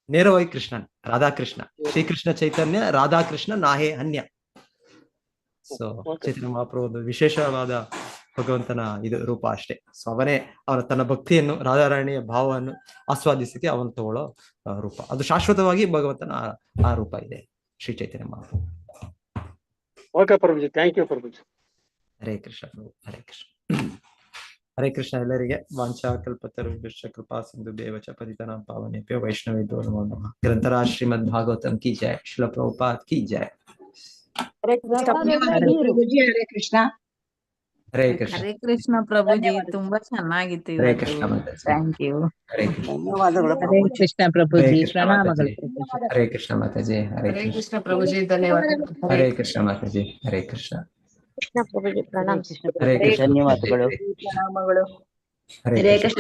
ನೇರವಾಗಿ ಕೃಷ್ಣನ್, ರಾಧಾಕೃಷ್ಣ, ಶ್ರೀಕೃಷ್ಣ ಚೈತನ್ಯ ರಾಧಾಕೃಷ್ಣ ನಾಹೇ ಅನ್ಯ. ಸೊ ಚೈತನ್ಯ ಮಹಾಪ್ರಭು ಒಂದು ವಿಶೇಷವಾದ ಭಗವಂತನ ಇದು ರೂಪ ಅಷ್ಟೇ. ಸೊ ಅವನೇ ಅವನ ತನ್ನ ಭಕ್ತಿಯನ್ನು, ರಾಧಾರಾಣಿಯ ಭಾವವನ್ನು ಆಸ್ವಾದಿಸಕ್ಕೆ ಅವನು ತಗೊಳ್ಳೋ ರೂಪ, ಅದು ಶಾಶ್ವತವಾಗಿ ಭಗವಂತನ ಆ ರೂಪ ಇದೆ Shri Chaitanya Mahaprabhu. Okay Prabhuji, thank you Prabhuji. Hare Krishna Prabhu. Hare Krishna. Hare Krishna ಎಲ್ಲರಿಗೆ. ವಾಂಛಾ ಕಲ್ಪತರುಭ್ಯಶ್ಚ ಕೃಪಾ ಸಿಂಧುಭ್ಯೇವ ಚ ಪತಿತಾನಾಂ ಪಾವನೇಭ್ಯೋ ವೈಷ್ಣವೇಭ್ಯೋ ನಮೋ ನಮಃ. ಗ್ರಂಥರಾ ಶ್ರೀಮದ್ ಭಾಗವತಂ ಕಿ ಜೈ, ಶ್ರೀಲ ಪ್ರಭುಪಾದ್ ಕಿ ಜೈ. ಹರೇ ಕೃಷ್ಣ. ಹರೇ ಕೃಷ್ಣ. ಹರೇ ಕೃಷ್ಣ. ಹರೇ ಕೃಷ್ಣ ಪ್ರಭುಜಿ, ಧನ್ಯವಾದ. ತುಂಬಾ ಚೆನ್ನಾಗಿತ್ತು ಹರೇ ಇವತ್ತು. ಕೃಷ್ಣ ಮಾತಾಜಿ. Thank you. ಹರೇ ಕೃಷ್ಣ. ಧನ್ಯವಾದಗಳು ಹರೇ ಪ್ರಭು. ಕೃಷ್ಣ ಹರೇ ಪ್ರಭುಜಿ, ಕೃಷ್ಣ ಪ್ರಣಾಮಗಳು ಮಾತಾಜಿ. ಪ್ರಭುಜಿ. ಹರೇ ಕೃಷ್ಣ ಮಾತಾಜಿ. ಹರೇ ಹರೇ ಕೃಷ್ಣ. ಕೃಷ್ಣ ಪ್ರಭುಜಿ, ಧನ್ಯವಾದಗಳು. ಹರೇ ಕೃಷ್ಣ ಮಾತಾಜಿ. ಹರೇ ಕೃಷ್ಣ. ಕೃಷ್ಣ ಪ್ರಭುಜಿ ಹರೇ ಪ್ರಣಾಮ. ಕೃಷ್ಣ ಹರೇ ಪ್ರಭು. ಕೃಷ್ಣ. ಧನ್ಯವಾದಗಳು. ಪ್ರಣಾಮಗಳು. ಹರೇ ಹರೇ ಕೃಷ್ಣ. ಕೃಷ್ಣ